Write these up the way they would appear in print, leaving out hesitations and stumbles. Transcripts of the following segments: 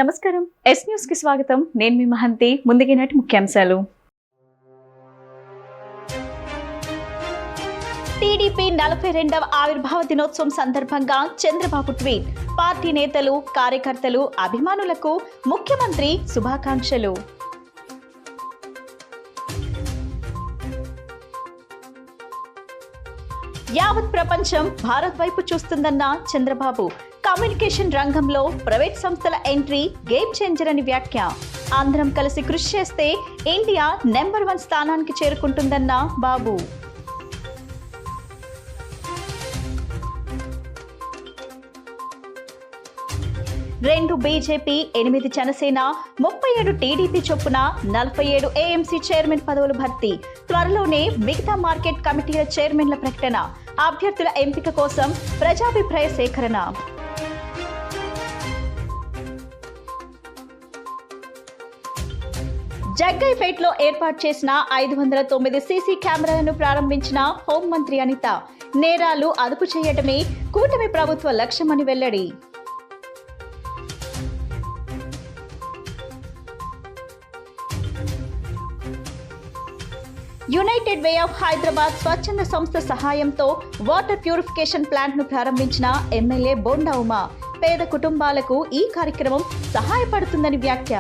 నమస్కారం. Yes news కి స్వాగతం. నేను మీ మహంతి. ముందుగా నాటి ముఖ్యాంశాలు. టీడీపీ 42వ ఆవిర్భావ దినోత్సవం సందర్భంగా చంద్రబాబు ట్వీట్. పార్టీ నేతలు, కార్యకర్తలు, అభిమానులకు ముఖ్యమంత్రి శుభాకాంక్షలు. యావత్ ప్రపంచం భారత్ వైపు చూస్తుందన్న చంద్రబాబు. కమ్యూనికేషన్ రంగంలో ప్రైవేట్ సంస్థల ఎంట్రీ గేమ్ చేంజర్ అని వ్యాఖ్య. అందరం కలిసి కృషి చేస్తే ఇండియా నెంబర్ 1 స్థానానికి చేరుకుంటుందన్న బాబు. రెండు బీజేపీ, 8 జనసేన, 37 టీడీపీ చొప్పున 47 ఏఎంసీ చైర్మన్ పదవులు భర్తీ. త్వరలోనే మిగతా మార్కెట్ కమిటీల చైర్మన్ల ప్రకటన. అభ్యర్థుల ఎంపిక కోసం ప్రజాభిప్రాయ సేకరణ. జగ్గైపేటలో ఏర్పాటు చేసిన 509 సీసీ కెమెరాలను ప్రారంభించిన హోంమంత్రి అనిత. నేరాలు అదుపు చేయడమే కూటమి ప్రభుత్వ లక్ష్యమని వెల్లడి. యునైటెడ్ వే ఆఫ్ హైదరాబాద్ స్వచ్ఛంద సంస్థ సహాయంతో వాటర్ ప్యూరిఫికేషన్ ప్లాంట్ ను ప్రారంభించిన ఎమ్మెల్యే బొండా ఉమా. పేద కుటుంబాలకు ఈ కార్యక్రమం సహాయపడుతుందని వ్యాఖ్య.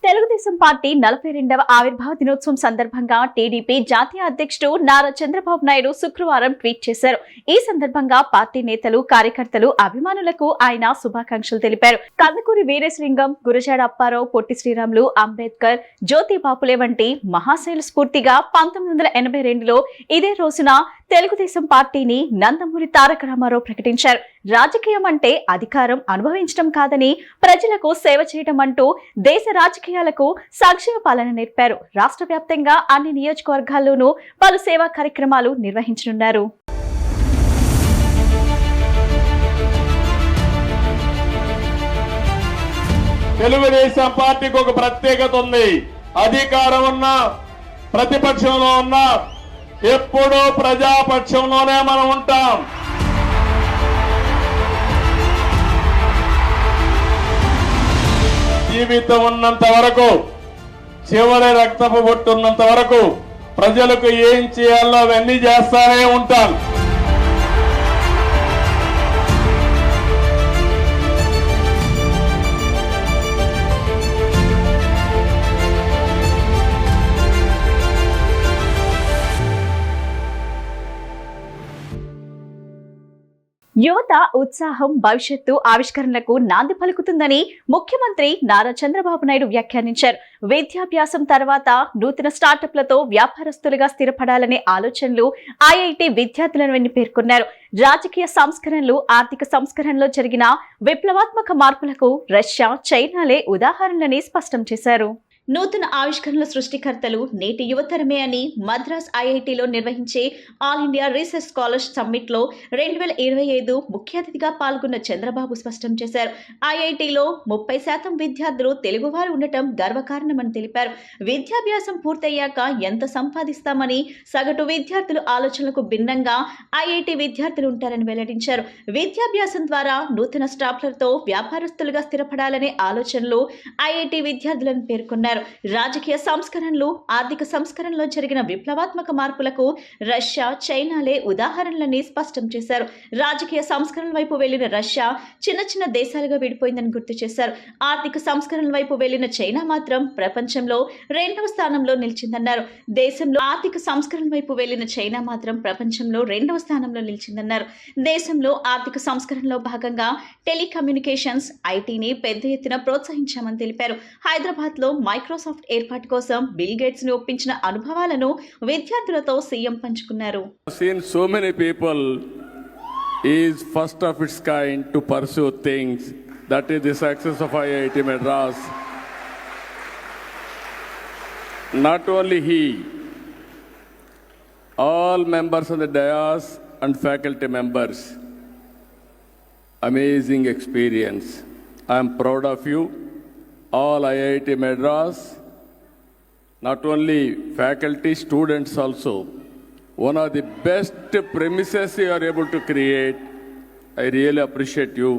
తెలుగుదేశం పార్టీ 42వ ఆవిర్భావ దినోత్సవం సందర్భంగా టీడీపీ జాతీయ అధ్యక్షుడు నారా చంద్రబాబు నాయుడు శుక్రవారం ట్వీట్ చేశారు. ఈ సందర్భంగా పార్టీ నేతలు, కార్యకర్తలు, అభిమానులకు ఆయన శుభాకాంక్షలు తెలిపారు. కందుకూరి వీరేశలింగం, గురజాడ అప్పారావు, పొట్టి శ్రీరాములు, అంబేద్కర్, జ్యోతి బాపులే వంటి మహాశైల స్ఫూర్తిగా 1982లో ఇదే రోజున తెలుగుదేశం పార్టీని నందమూరి తారక రామారావు ప్రకటించారు. రాజకీయం అంటే అధికారం అనుభవించడం కాదని, ప్రజలకు సేవ చేయడం అంటూ దేశ రాజకీయాలకు సంక్షేమ పాలన నేర్పారు. రాష్ట్ర వ్యాప్తంగా అన్ని నియోజకవర్గాల్లోనూ పలు సేవా కార్యక్రమాలు నిర్వహించనున్నారు. తెలుగుదేశం పార్టీకి ఒక ప్రత్యేకత ఉంది. అధికారం ఉన్నా, ప్రతిపక్షంలో ఉన్నా ఎప్పుడూ ప్రజాపక్షంలోనే మనం ఉంటాం. జీవితం ఉన్నంత వరకు, చివరి రక్తపు బొట్టున్నంత వరకు ప్రజలకు ఏం చేయాలో అవన్నీ చేస్తానే ఉంటాం. యువత ఉత్సాహం భవిష్యత్తు ఆవిష్కరణలకు నాంది పలుకుతుందని ముఖ్యమంత్రి నారా చంద్రబాబు నాయుడు వ్యాఖ్యానించారు. విద్యాభ్యాసం తర్వాత నూతన స్టార్టప్లతో వ్యాపారస్తులుగా స్థిరపడాలనే ఆలోచనలు ఐఐటి విద్యార్థులను పేర్కొన్నారు. రాజకీయ సంస్కరణలు, ఆర్థిక సంస్కరణలో జరిగిన విప్లవాత్మక మార్పులకు రష్యా, చైనాలే ఉదాహరణలని స్పష్టం చేశారు. నూతన ఆవిష్కరణల సృష్టికర్తలు నేటి యువతరమే అని మద్రాస్ ఐఐటిలో నిర్వహించే all India research scholars summit లో 2025 ముఖ్య అతిథిగా పాల్గొన్న చంద్రబాబు స్పష్టం చేశారు. ఐఐటిలో 30% విద్యార్థులు తెలుగువారు ఉండటం గర్వకారణమని తెలిపారు. విద్యాభ్యాసం పూర్తయ్యాక ఎంత సంపాదిస్తామని సగటు విద్యార్థుల ఆలోచనలకు భిన్నంగా ఐఐటి విద్యార్థులు ఉంటారని వెల్లడించారు. విద్యాభ్యాసం ద్వారా నూతన స్టార్టప్లతో వ్యాపారస్తులుగా స్థిరపడాలనే ఆలోచనలు ఐఐటి విద్యార్థులను పేర్కొన్నారు. రాజకీయ సంస్కరణలు, ఆర్థిక సంస్కరణలో జరిగిన విప్లవాత్మక మార్పులకు రష్యా, చైనాలే ఉదాహరణలని స్పష్టం చేశారు. రాజకీయ సంస్కరణల వైపు వెళ్లిన రష్యా చిన్న చిన్న దేశాలుగా విడిపోయిందని గుర్తు చేశారు. ఆర్థిక సంస్కరణల వైపు వెళ్లిన చైనా మాత్రం ప్రపంచంలో 2వ స్థానంలో నిలిచిందన్నారు. దేశంలో ఆర్థిక సంస్కరణల వైపు వెళ్లిన చైనా మాత్రం ప్రపంచంలో 2వ స్థానంలో నిలిచిందన్నారు. దేశంలో ఆర్థిక సంస్కరణలో భాగంగా టెలికమ్యూనికేషన్స్, ఐటీని పెద్ద ఎత్తున ప్రోత్సహించామని తెలిపారు. హైదరాబాద్ లో మైక్రోసాఫ్ట్ ఏర్పాటు కోసం బిల్ గేట్స్ ని ఒప్పించిన అనుభవాలను విద్యార్థులతో సీఎం పంచుకున్నారు. Seen so many people is first of its kind to pursue things. That is the success of IIT Madras. Not only he, all members of the dais and faculty members. Amazing experience. I am proud of you. All IIT Madras, not only faculty, students also. One of the best premises you are able to create. I really appreciate you.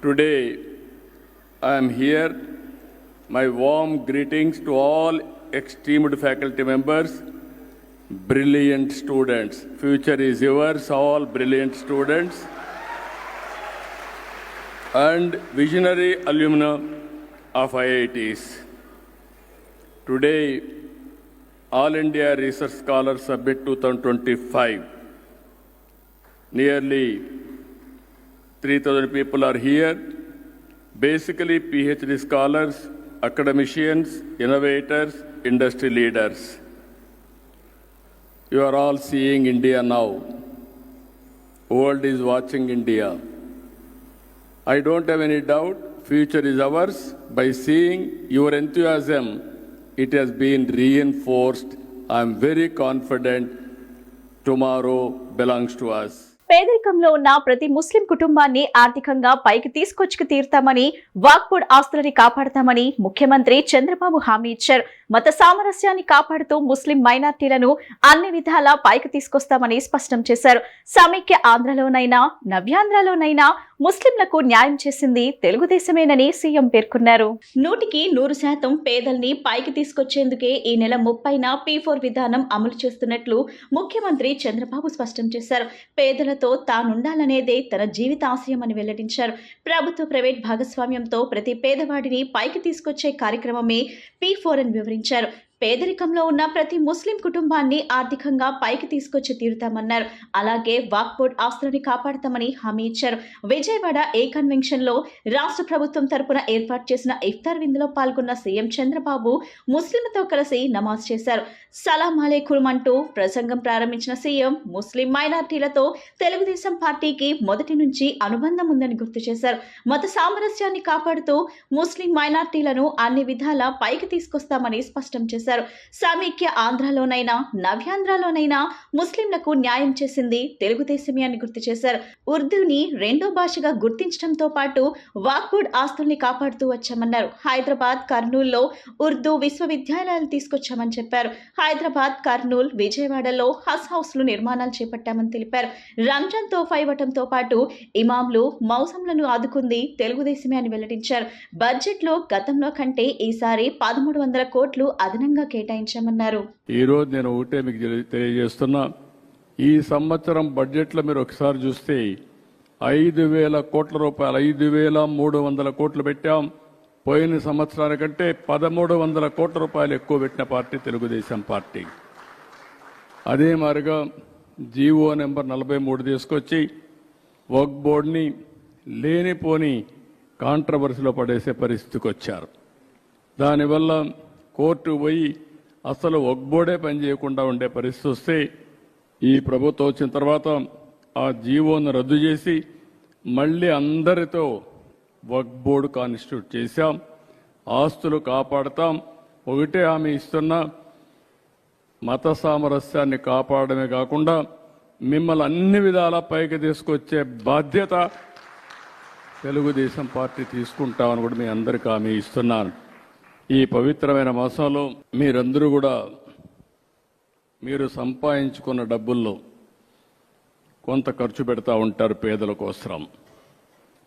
Today, I am here. My warm greetings to all esteemed faculty members, brilliant students. Future is yours, all brilliant students. And visionary alumni of IITs. Today, All India Research Scholars Summit 2025. Nearly 3,000 people are here. Basically, PhD scholars, academicians, innovators, industry leaders. You are all seeing India now. World is watching India. I don't have any doubt, future is ours. By seeing your enthusiasm, it has been reinforced. I am very confident tomorrow belongs to us. పేదరికంలో ఉన్న ప్రతి ముస్లిం కుటుంబాన్ని ఆర్థికంగా పైకి తీసుకొచ్చి తీరుతామని, వాక్ఫ్ ఆస్తులని కాపాడతామని ముఖ్యమంత్రి చంద్రబాబు హామీ ఇచ్చారు. మత సామరస్యాన్ని కాపాడుతూ ముస్లిం మైనార్టీలను అన్ని విధాలా పైకి తీసుకొస్తామని స్పష్టం చేశారు. సమైక్య ఆంధ్రలోనైనా నవ్యాంధ్రలోనైనా ముస్లింలకు న్యాయం చేసింది తెలుగుదేశమేనని సీఎం పేర్కొన్నారు. 100% పేదల్ని పైకి తీసుకొచ్చేందుకే ఈ నెల 30న P4 విధానం అమలు చేస్తున్నట్లు ముఖ్యమంత్రి చంద్రబాబు స్పష్టం చేశారు. పేదలతో తానుండాలనేదే తన జీవితాశయమని వెల్లడించారు. ప్రభుత్వ ప్రైవేట్ భాగస్వామ్యంతో ప్రతి పేదవాడిని పైకి తీసుకొచ్చే కార్యక్రమమే P4 అని వివరించారు. పేదరికంలో ఉన్న ప్రతి ముస్లిం కుటుంబాన్ని ఆర్థికంగా పైకి తీసుకొచ్చి తీరుతామన్నారు. అలాగే వాక్ఫ్ ఆస్తులని కాపాడతామని హామీ ఇచ్చారు. విజయవాడ ఏ కన్వెన్షన్ లో రాష్ట్ర ప్రభుత్వం తరపున ఏర్పాటు చేసిన ఇఫ్తార్ విందులో పాల్గొన్న సీఎం చంద్రబాబు ముస్లింలతో కలిసి నమాజ్ చేశారు. సలాం అలైకుం అంటూ ప్రసంగం ప్రారంభించిన సీఎం ముస్లిం మైనార్టీలతో తెలుగుదేశం పార్టీకి మొదటి నుంచి అనుబంధం ఉందని గుర్తు చేశారు. మత సామరస్యాన్ని కాపాడుతూ ముస్లిం మైనార్టీలను అన్ని విధాలా పైకి తీసుకొస్తామని స్పష్టం చేశారు. సమైక్య ఆంధ్రలోనైనా నవ్యాంధ్రలోనైనా ముస్లింలకు న్యాయం చేసింది తెలుగుదేశమే అని గుర్తు చేశారు. ఉర్దూని రెండో భాషగా గుర్తించడంతో పాటు వాక్ఫ్ ఆస్తుల్ని కాపాడుతూ వచ్చామన్నారు. హైదరాబాద్, కర్నూలులో ఉర్దూ విశ్వవిద్యాలయాలు తీసుకొచ్చామని చెప్పారు. హైదరాబాద్, కర్నూలు, విజయవాడలో హజ్ హౌస్లు నిర్మాణాలు చేపట్టామని తెలిపారు. రంజాన్ తోఫా ఇవ్వడంతో పాటు ఇమాంలు, మౌసంలను ఆదుకుంది తెలుగుదేశమే అని వెల్లడించారు. బడ్జెట్ లో గతంలో కంటే ఈసారి 1300 కోట్లు అదనంగా కేటాయించామన్నారు. ఈ రోజు నేను ఒకటే మీకు తెలియజేస్తున్నా, ఈ సంవత్సరం బడ్జెట్లో మీరు ఒకసారి చూస్తే 5,000 కోట్ల రూపాయలు, 5,300 కోట్లు పెట్టాం. పోయిన సంవత్సరానికంటే 1,300 కోట్ల రూపాయలు ఎక్కువ పెట్టిన పార్టీ తెలుగుదేశం పార్టీ. అదే మాదిరిగా జీవో నెంబర్ 43 తీసుకొచ్చి వక్ఫ్ బోర్డుని లేనిపోని కాంట్రవర్సీలో పడేసే పరిస్థితికి వచ్చారు. దానివల్ల కోర్టు పోయి అసలు వక్ఫ్ బోర్డే పనిచేయకుండా ఉండే పరిస్థితి వస్తే ఈ ప్రభుత్వం వచ్చిన తర్వాత ఆ జీవోను రద్దు చేసి మళ్ళీ అందరితో వక్ఫ్ బోర్డు కాన్స్టిట్యూట్ చేశాం. ఆస్తులు కాపాడతాం. ఒకటే హామీ ఇస్తున్నా, మత సామరస్యాన్ని కాపాడమే కాకుండా మిమ్మల్ని అన్ని విధాలా పైకి తీసుకొచ్చే బాధ్యత తెలుగుదేశం పార్టీ తీసుకుంటామని కూడా మీ అందరికీ హామీ ఇస్తున్నాను. ఈ పవిత్రమైన మాసంలో మీరందరూ కూడా మీరు సంపాదించుకున్న డబ్బుల్లో కొంత ఖర్చు పెడతా ఉంటారు పేదల కోసం.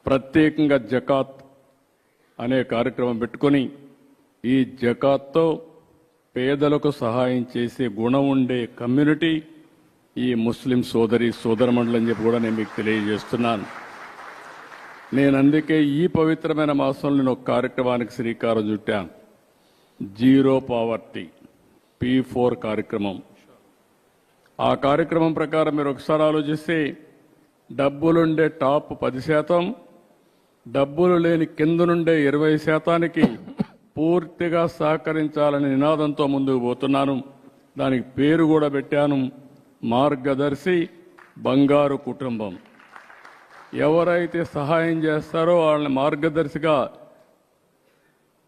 ప్రత్యేకంగా జకాత్ అనే కార్యక్రమం పెట్టుకొని ఈ జకాత్తో పేదలకు సహాయం చేసే గుణం ఉండే కమ్యూనిటీ ఈ ముస్లిం సోదరమండలి అని చెప్పి కూడా నేను మీకు తెలియజేస్తున్నాను. నేను అందుకే ఈ పవిత్రమైన మాసంలో నేను ఒక కార్యక్రమానికి శ్రీకారం చుట్టాను. జీరో పావర్టీ P4 కార్యక్రమం. ఆ కార్యక్రమం ప్రకారం మీరు ఒకసారి ఆలోచిస్తే డబ్బులుండే టాప్ 10%, డబ్బులు లేని కింద నుండే 20%కి పూర్తిగా సహకరించాలనే నినాదంతో ముందుకు పోతున్నాను. దానికి పేరు కూడా పెట్టాను, మార్గదర్శి బంగారు కుటుంబం. ఎవరైతే సహాయం చేస్తారో వాళ్ళని మార్గదర్శిగా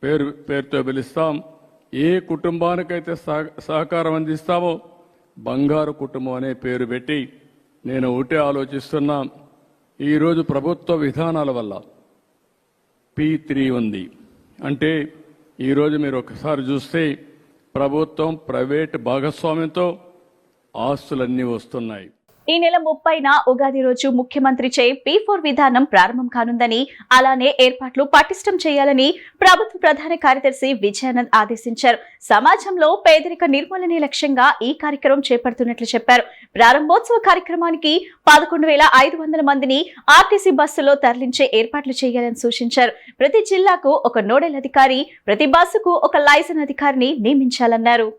పేరుతో పిలుస్తాం. ఏ కుటుంబానికైతే సహకారం అందిస్తామో బంగారు కుటుంబం అనే పేరు పెట్టి నేను ఒకటే ఆలోచిస్తున్నా. ఈరోజు ప్రభుత్వ విధానాల వల్ల P3 ఉంది. అంటే ఈరోజు మీరు ఒకసారి చూస్తే ప్రభుత్వం ప్రైవేట్ భాగస్వామ్యంతో ఆస్తులన్నీ వస్తున్నాయి. ఈ నెల 30న ఉగాది రోజు ముఖ్యమంత్రి చే P4 విధానం ప్రారంభం కానుందని, అలానే ఏర్పాట్లు పటిష్టం చేయాలని ప్రభుత్వ ప్రధాన కార్యదర్శి విజయానంద్ ఆదేశించారు. సమాజంలో పేదరిక నిర్మూలనే లక్ష్యంగా ఈ కార్యక్రమం చేపడుతున్నట్లు చెప్పారు. ప్రారంభోత్సవ కార్యక్రమానికి 11,500 మందిని ఆర్టీసీ బస్సులో తరలించే ఏర్పాట్లు చేయాలని సూచించారు. ప్రతి జిల్లాకు ఒక నోడల్ అధికారి, ప్రతి బస్సుకు ఒక లైసెన్స్ అధికారిని నియమించాలన్నారు.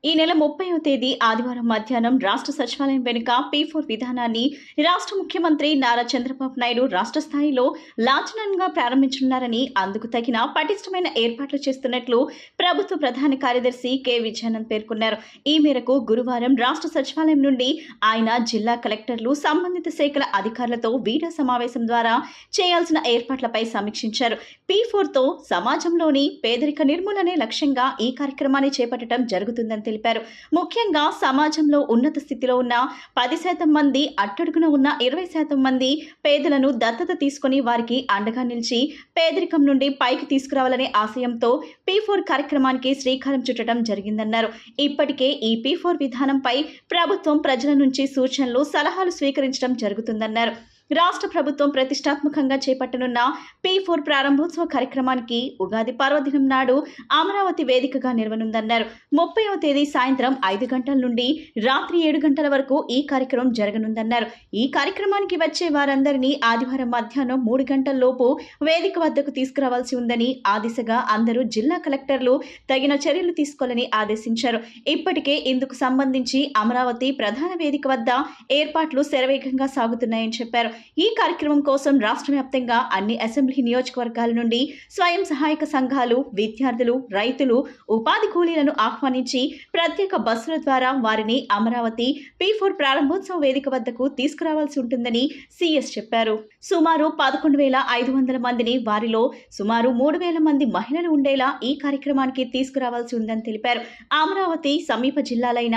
ఈ నెల 30వ తేదీ ఆదివారం మధ్యాహ్నం రాష్ట్ర సచివాలయం వెనుక P4 విధానాన్ని రాష్ట్ర ముఖ్యమంత్రి నారా చంద్రబాబు నాయుడు రాష్ట్ర స్థాయిలో లాంఛనంగా ప్రారంభించనున్నారని, అందుకు తగిన పటిష్టమైన ఏర్పాట్లు చేస్తున్నట్లు ప్రభుత్వ ప్రధాన కార్యదర్శి కె విజయానంద్ పేర్కొన్నారు. ఈ మేరకు గురువారం రాష్ట్ర సచివాలయం నుండి ఆయన జిల్లా కలెక్టర్లు, సంబంధిత శాఖల అధికారులతో వీడియో సమావేశం ద్వారా చేయాల్సిన ఏర్పాట్లపై సమీక్షించారు. P4తో సమాజంలోని పేదరిక నిర్మూలనే లక్ష్యంగా ఈ కార్యక్రమాన్ని చేపట్టడం జరుగుతుందని తెలిపారు. ముఖ్యంగా సమాజంలో ఉన్నత స్థితిలో ఉన్న 10% మంది, అట్టడుగున ఉన్న 20% మంది పేదలను దత్తత తీసుకుని వారికి అండగా నిలిచి పేదరికం నుండి పైకి తీసుకురావాలనే ఆశయంతో P4 కార్యక్రమానికి శ్రీకారం చుట్టడం జరిగిందన్నారు. ఇప్పటికే ఈ P4 విధానంపై ప్రభుత్వం ప్రజల నుంచి సూచనలు, సలహాలు స్వీకరించడం జరుగుతుందన్నారు. రాష్ట్ర ప్రభుత్వం ప్రతిష్టాత్మకంగా చేపట్టనున్న P4 ప్రారంభోత్సవ కార్యక్రమానికి ఉగాది పర్వదినం నాడు అమరావతి వేదికగా నిర్వనుందన్నారు. 30వ తేదీ సాయంత్రం 5 గంటల నుండి రాత్రి 7 గంటల వరకు ఈ కార్యక్రమం జరగనుందన్నారు. ఈ కార్యక్రమానికి వచ్చే వారందరినీ ఆదివారం మధ్యాహ్నం 3 గంటల లోపు వేదిక వద్దకు తీసుకురావాల్సి ఉందని, ఆ దిశగా అందరూ జిల్లా కలెక్టర్లు తగిన చర్యలు తీసుకోవాలని ఆదేశించారు. ఇప్పటికే ఇందుకు సంబంధించి అమరావతి ప్రధాన వేదిక వద్ద ఏర్పాట్లు శరవేగంగా సాగుతున్నాయని చెప్పారు. ఈ కార్యక్రమం కోసం రాష్ట్ర వ్యాప్తంగా అన్ని అసెంబ్లీ నియోజకవర్గాల నుండి స్వయం సహాయక సంఘాలు, విద్యార్థులు, రైతులు, ఉపాధి కూలీలను ఆహ్వానించి ప్రత్యేక బస్సుల ద్వారా వారిని అమరావతి P4 ప్రారంభోత్సవ వేదిక వద్దకు తీసుకురావాల్సి ఉంటుందని సిఎస్ చెప్పారు. సుమారు 11,500 మందిని, వారిలో సుమారు 3,000 మంది మహిళలు ఉండేలా ఈ కార్యక్రమానికి తీసుకురావాల్సి ఉందని తెలిపారు. అమరావతి సమీప జిల్లాలైన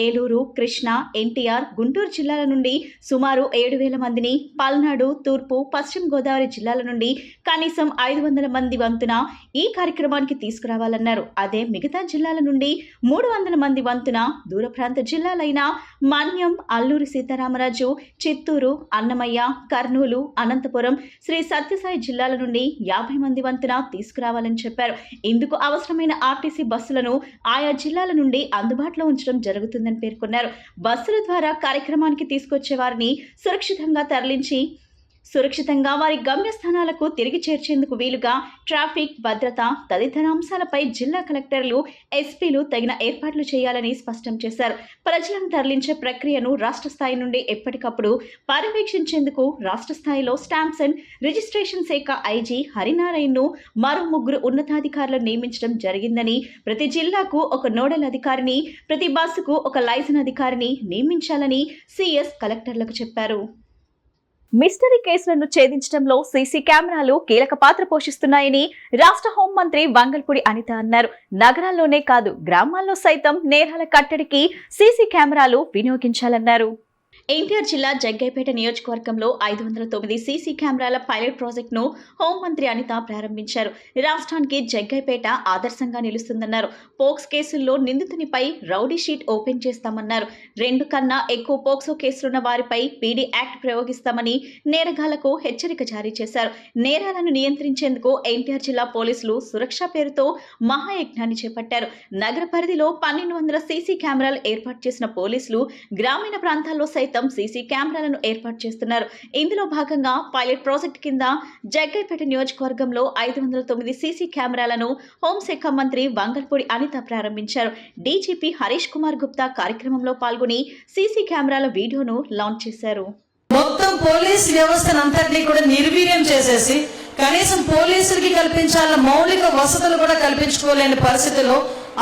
ఏలూరు, కృష్ణా, ఎన్టీఆర్, గుంటూరు జిల్లాల నుండి సుమారు 7,000 మందిని, పల్నాడు, తూర్పు, పశ్చిమ గోదావరి జిల్లాల నుండి కనీసం 500 మంది వంతున ఈ కార్యక్రమానికి తీసుకురావాలన్నారు. అదే మిగతా జిల్లాల నుండి 300 మంది వంతున దూర ప్రాంత జిల్లాలైన మన్యం, అల్లూరి సీతారామరాజు, చిత్తూరు, అన్నమయ్య, కర్నూలు, అనంతపురం, శ్రీ సత్యసాయి జిల్లాల నుండి 50 మంది వంతున తీసుకురావాలని చెప్పారు. ఇందుకు అవసరమైన ఆర్టీసీ బస్సులను ఆయా జిల్లాల నుండి అందుబాటులో ఉంచడం జరుగుతుందని పేర్కొన్నారు. బస్సుల ద్వారా కార్యక్రమానికి తీసుకొచ్చే వారిని సురక్షితంగా తరలించి సురక్షితంగా వారి గమ్యస్థానాలకు తిరిగి చేర్చేందుకు వీలుగా ట్రాఫిక్, భద్రత తదితర అంశాలపై జిల్లా కలెక్టర్లు, ఎస్పీలు తగిన ఏర్పాట్లు చేయాలని స్పష్టం చేశారు. ప్రజలను తరలించే ప్రక్రియను రాష్ట్ర స్థాయి నుండి ఎప్పటికప్పుడు పర్యవేక్షించేందుకు రాష్ట్ర స్థాయిలో స్టాంప్స్ అండ్ రిజిస్ట్రేషన్ శాఖ ఐజీ హరినారాయణను మరో 3 ఉన్నతాధికారులను నియమించడం జరిగిందని, ప్రతి జిల్లాకు ఒక నోడల్ అధికారిని, ప్రతి బస్సుకు ఒక లైసెన్స్ అధికారిని నియమించాలని సిఎస్ కలెక్టర్లకు చెప్పారు. మిస్టరీ కేసులను ఛేదించడంలో సీసీ కెమెరాలు కీలక పాత్ర పోషిస్తున్నాయని రాష్ట్ర హోంమంత్రి వంగల్పూడి అనిత అన్నారు. నగరాల్లోనే కాదు, గ్రామాల్లో సైతం నేరాల కట్టడికి సీసీ కెమెరాలు వినియోగించాలన్నారు. ఎన్టీఆర్ జిల్లా జగ్గైపేట నియోజకవర్గంలో 509 సీసీ కెమెరాల పైలట్ ప్రాజెక్టును హోంమంత్రి అనిత ప్రారంభించారు. రాష్ట్రానికి జగ్గైపేట ఆదర్శంగా నిలుస్తుందన్నారు. పోక్స్ కేసుల్లో నిందితునిపై రౌడీ షీట్ ఓపెన్ చేస్తామన్నారు. 2 కన్నా ఎక్కువ పోక్సో కేసులున్న వారిపై పీడీ యాక్ట్ ప్రయోగిస్తామని నేరగాళ్లకు హెచ్చరిక జారీ చేశారు. నేరాలను నియంత్రించేందుకు ఎన్టీఆర్ జిల్లా పోలీసులు సురక్ష పేరుతో మహాయజ్ఞాన్ని చేపట్టారు. నగర పరిధిలో 1200 సీసీ కెమెరాలు ఏర్పాటు చేసిన పోలీసులు గ్రామీణ ప్రాంతాల్లో సైతం సీసీ కెమెరాలను ఏర్పాటు చేస్తున్నారు. ఇందులో భాగంగా పైలట్ ప్రాజెక్ట్ కింద జగ్గైపేట నియోజకవర్గంలో 509 సీసీ కెమెరాలను హోంశాఖ మంత్రి వంగల్పూడి అనిత ప్రారంభించారు. డీజీపీ హరీష్ కుమార్ గుప్తా కార్యక్రమంలో పాల్గొని సీసీ కెమెరాల వీడియోను లాంచ్ చేశారు. మొత్తం పోలీస్ వ్యవస్థనంతటినీ కూడా నిర్వీర్యం చేసేసి కనీసం పోలీసులకి కల్పించాల మౌలిక వసతులు కూడా కల్పించుకోలేని పరిస్థితిలో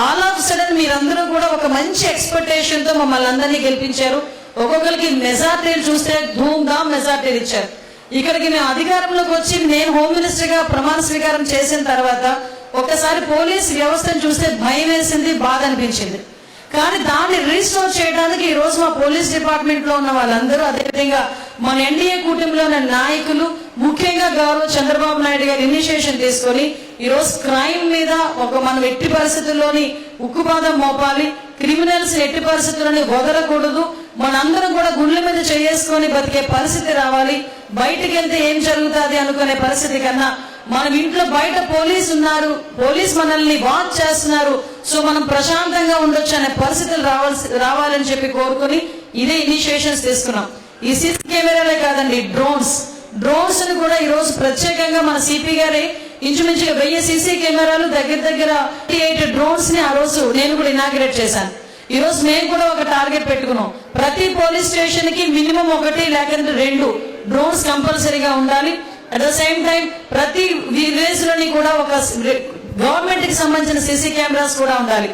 ఆల్ ఆఫ్ సడన్ మీరందరూ కూడా ఒక మంచి ఎక్స్పెక్టేషన్ తో మమ్మల్ని అందరినీ గెలిపించారు. ఒక్కొక్కరికి మెజార్టీలు చూస్తే ధూమ్ ధామ్ మెజార్టీలు ఇచ్చారు. ఇక్కడికి మేము అధికారంలోకి వచ్చి నేను హోమ్ మినిస్టర్ గా ప్రమాణ స్వీకారం చేసిన తర్వాత ఒకసారి పోలీస్ వ్యవస్థను చూస్తే భయం వేసింది, బాధ అనిపించింది. కానీ దాన్ని రీస్టోర్ చేయడానికి ఈ రోజు మా పోలీస్ డిపార్ట్మెంట్ లో ఉన్న వాళ్ళందరూ, అదేవిధంగా మన ఎన్డీఏ కూటమిలో ఉన్న నాయకులు, ముఖ్యంగా గౌరవ చంద్రబాబు నాయుడు గారు ఇనిషియేషన్ తీసుకొని ఈ రోజు క్రైమ్ మీద మనం ఎట్టి పరిస్థితుల్లోని ఉక్కుపాదం మోపాలి, క్రిమినల్స్ ఎట్టి పరిస్థితుల్లోని వదలకూడదు, మనందరం కూడా గుండెల మీద చేసుకొని బతికే పరిస్థితి రావాలి. బయటికి వెళ్తే ఏం జరుగుతుంది అనుకునే పరిస్థితి కన్నా మనం ఇంట్లో బయట పోలీసు ఉన్నారు, పోలీస్ మనల్ని వాచ్ చేస్తున్నారు, సో మనం ప్రశాంతంగా ఉండొచ్చు అనే పరిస్థితులు రావాలని చెప్పి కోరుకొని ఇదే ఇనిషియేషన్స్ తీసుకున్నాం. ఈ సీసీ కెమెరాలే కాదండి, డ్రోన్స్ ను కూడా ఈ రోజు ప్రత్యేకంగా మన సిపి గారే ఇంచుమించుగా 1000 సీసీ కెమెరాలు దగ్గర 88 డ్రోన్స్ ని ఆ రోజు నేను కూడా ఇనాగ్రేట్ చేశాను. ఈ రోజు మేము కూడా ఒక టార్గెట్ పెట్టుకున్నాం. ప్రతి పోలీస్ స్టేషన్ కి మినిమం 1 లేకపోతే 2 డ్రోన్స్ కంపల్సరీగా ఉండాలి. అట్ ద సేమ్ టైం ప్రతి విలేజ్ లోని కూడా ఒక గవర్నమెంట్ కి సంబంధించిన సీసీ కెమెరాస్ కూడా ఉండాలి.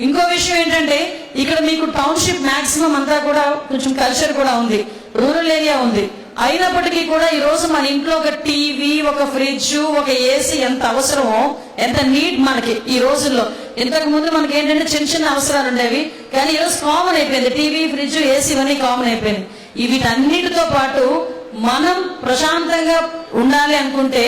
ఇంకో విషయం ఏంటంటే ఇక్కడ మీకు టౌన్షిప్ మాక్సిమం అంతా కూడా కొంచెం కల్చర్ కూడా ఉంది, రూరల్ ఏరియా ఉంది. అయినప్పటికీ కూడా ఈ రోజు మన ఇంట్లో ఒక టీవీ, ఒక ఫ్రిడ్జ్, ఒక ఏసీ ఎంత అవసరమో, ఎంత నీడ్ మనకి ఈ రోజుల్లో. ఇంతకు ముందు మనకి ఏంటంటే చిన్న అవసరాలు ఉండేవి, కానీ ఈరోజు కామన్ అయిపోయింది. టీవీ, ఫ్రిడ్జ్, ఏసీ ఇవన్నీ కామన్ అయిపోయింది. వీటన్నిటితో పాటు మనం ప్రశాంతంగా ఉండాలి అనుకుంటే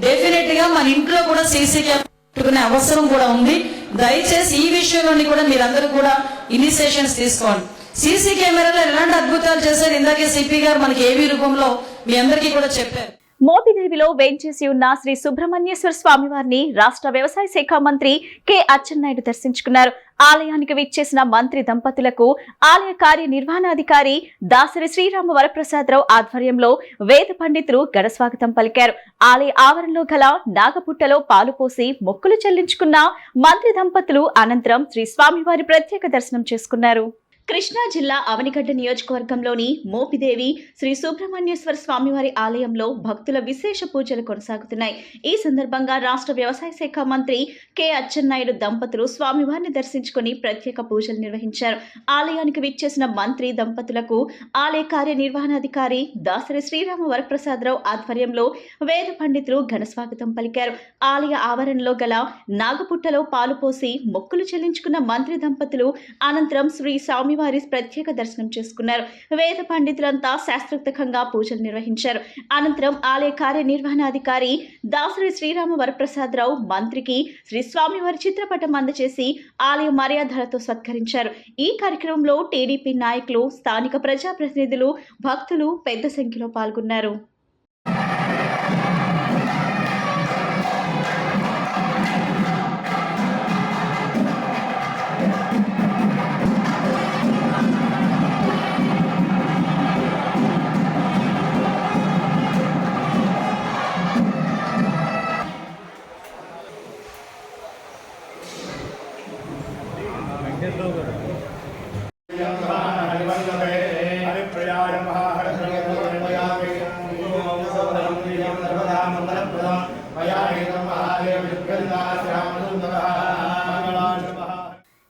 డెఫినెట్ గా మన ఇంట్లో కూడా సీసీ కెమెరా పెట్టుకునే అవసరం కూడా ఉంది. దయచేసి ఈ విషయంలోని కూడా మీరందరూ కూడా ఇనిషియేషన్స్ తీసుకోండి. సీసీ కెమెరాలో ఎలాంటి అద్భుతాలు చేశారు ఇందాకే సిపి గారు మనకి ఏవీ రూపంలో మీ అందరికీ కూడా చెప్పారు. మోపిదేవిలో వేంచేసి ఉన్న శ్రీ సుబ్రహ్మణ్యేశ్వర స్వామి వారిని రాష్ట్ర వ్యవసాయ శాఖ మంత్రి కె అచ్చెన్నాయుడు దర్శించుకున్నారు. ఆలయానికి విచ్చేసిన మంత్రి దంపతులకు ఆలయ కార్యనిర్వహణాధికారి దాసరి శ్రీరామ వరప్రసాదరావు ఆధ్వర్యంలో వేద పండితులు ఘనస్వాగతం పలికారు. ఆలయ ఆవరణలో గల నాగపుట్టలో పాలు పోసి మొక్కులు చెల్లించుకున్న మంత్రి దంపతులు అనంతరం శ్రీ స్వామివారి ప్రత్యేక దర్శనం చేసుకున్నారు. కృష్ణా జిల్లా అవనిగడ్డ నియోజకవర్గంలోని మోపిదేవి శ్రీ సుబ్రహ్మణ్యేశ్వర స్వామివారి ఆలయంలో భక్తుల విశేష పూజలు కొనసాగుతున్నాయి. ఈ సందర్భంగా రాష్ట్ర వ్యవసాయ శాఖ మంత్రి కె అచ్చెన్నాయుడు దంపతులు స్వామివారిని దర్శించుకుని ప్రత్యేక పూజలు నిర్వహించారు. ఆలయానికి విచ్చేసిన మంత్రి దంపతులకు ఆలయ కార్యనిర్వహణాధికారి దాసరి శ్రీరామ వరప్రసాదరావు ఆధ్వర్యంలో వేద పండితులు ఘనస్వాగతం పలికారు. ఆలయ ఆవరణలో గల నాగపుట్టలో పాలు పోసి మొక్కులు చెల్లించుకున్న మంత్రి దంపతులు అనంతరం శ్రీ స్వామి వారి ప్రత్యేక దర్శనం చేసుకున్నారు. వేద పండితులంతా శాస్త్రోక్తంగా పూజలు నిర్వహించారు. అనంతరం ఆలయ కార్యనిర్వహణాధికారి దాసరి శ్రీరామ వరప్రసాదరావు మంత్రికి శ్రీ స్వామివారి చిత్రపటం అందజేసి ఆలయ మర్యాదలతో సత్కరించారు. ఈ కార్యక్రమంలో టీడీపీ నాయకులు, స్థానిక ప్రజాప్రతినిధులు, భక్తులు పెద్ద సంఖ్యలో పాల్గొన్నారు.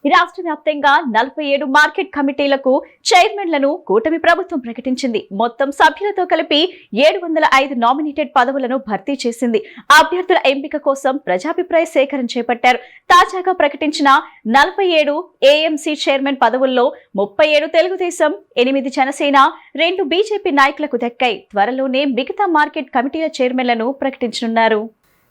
రాష్ట్ర వ్యాప్తంగా 47 మార్కెట్ కమిటీలకు చైర్మన్లను కూటమి ప్రభుత్వం ప్రకటించింది. మొత్తం సభ్యులతో కలిపి 705 నామినేటెడ్ పదవులను భర్తీ చేసింది. అభ్యర్థుల ఎంపిక కోసం ప్రజాభిప్రాయ సేకరణ చేపట్టారు. తాజాగా ప్రకటించిన 47 ఏఎంసీ చైర్మన్ పదవుల్లో 37 తెలుగుదేశం, 8 జనసేన, 2 బీజేపీ నాయకులకు దక్కాయి. త్వరలోనే మిగతా మార్కెట్ కమిటీల చైర్మన్లను ప్రకటించనున్నారు.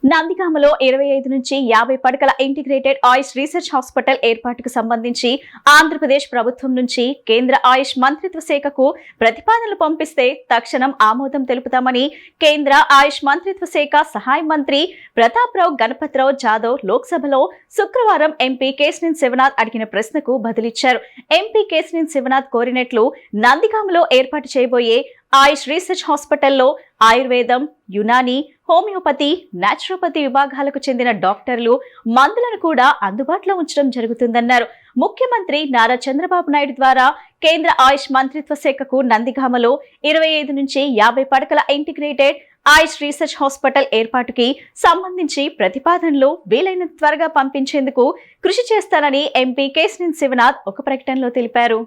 నందిగామలో 25 నుంచి 50 పడకల ఇంటిగ్రేటెడ్ ఆయుష్ రీసెర్చ్ హాస్పిటల్ ఏర్పాటుకు సంబంధించి ఆంధ్రప్రదేశ్ ప్రభుత్వం నుంచి కేంద్ర ఆయుష్ మంత్రిత్వ శాఖకు ప్రతిపాదనలు పంపిస్తే తక్షణం ఆమోదం తెలుపుతామని కేంద్ర ఆయుష్ మంత్రిత్వ శాఖ సహాయ మంత్రి ప్రతాప్రావు గణపతిరావు జాదవ్ లోక్సభలో శుక్రవారం ఎంపీ కేశినేని శివనాథ్ అడిగిన ప్రశ్నకు బదులిచ్చారు. ఎంపీ కేశినేని శివనాథ్ కోరినట్లు నందిగామలో ఏర్పాటు చేయబోయే ఆయుష్ రీసెర్చ్ హాస్పిటల్లో ఆయుర్వేదం, యునాని, హోమియోపతి, నాచురోపతి విభాగాలకు చెందిన డాక్టర్లు, మందులను కూడా అందుబాటులో ఉంచడం జరుగుతుందన్నారు. ముఖ్యమంత్రి నారా చంద్రబాబు నాయుడు ద్వారా కేంద్ర ఆయుష్ మంత్రిత్వ శాఖకు నందిగామలో 25 నుంచి 50 పడకల ఇంటిగ్రేటెడ్ ఆయుష్ రీసెర్చ్ హాస్పిటల్ ఏర్పాటుకి సంబంధించి ప్రతిపాదనలు వీలైనంత త్వరగా పంపించేందుకు కృషి చేస్తానని ఎంపీ కేశినేని శివనాథ్ ఒక ప్రకటనలో తెలిపారు.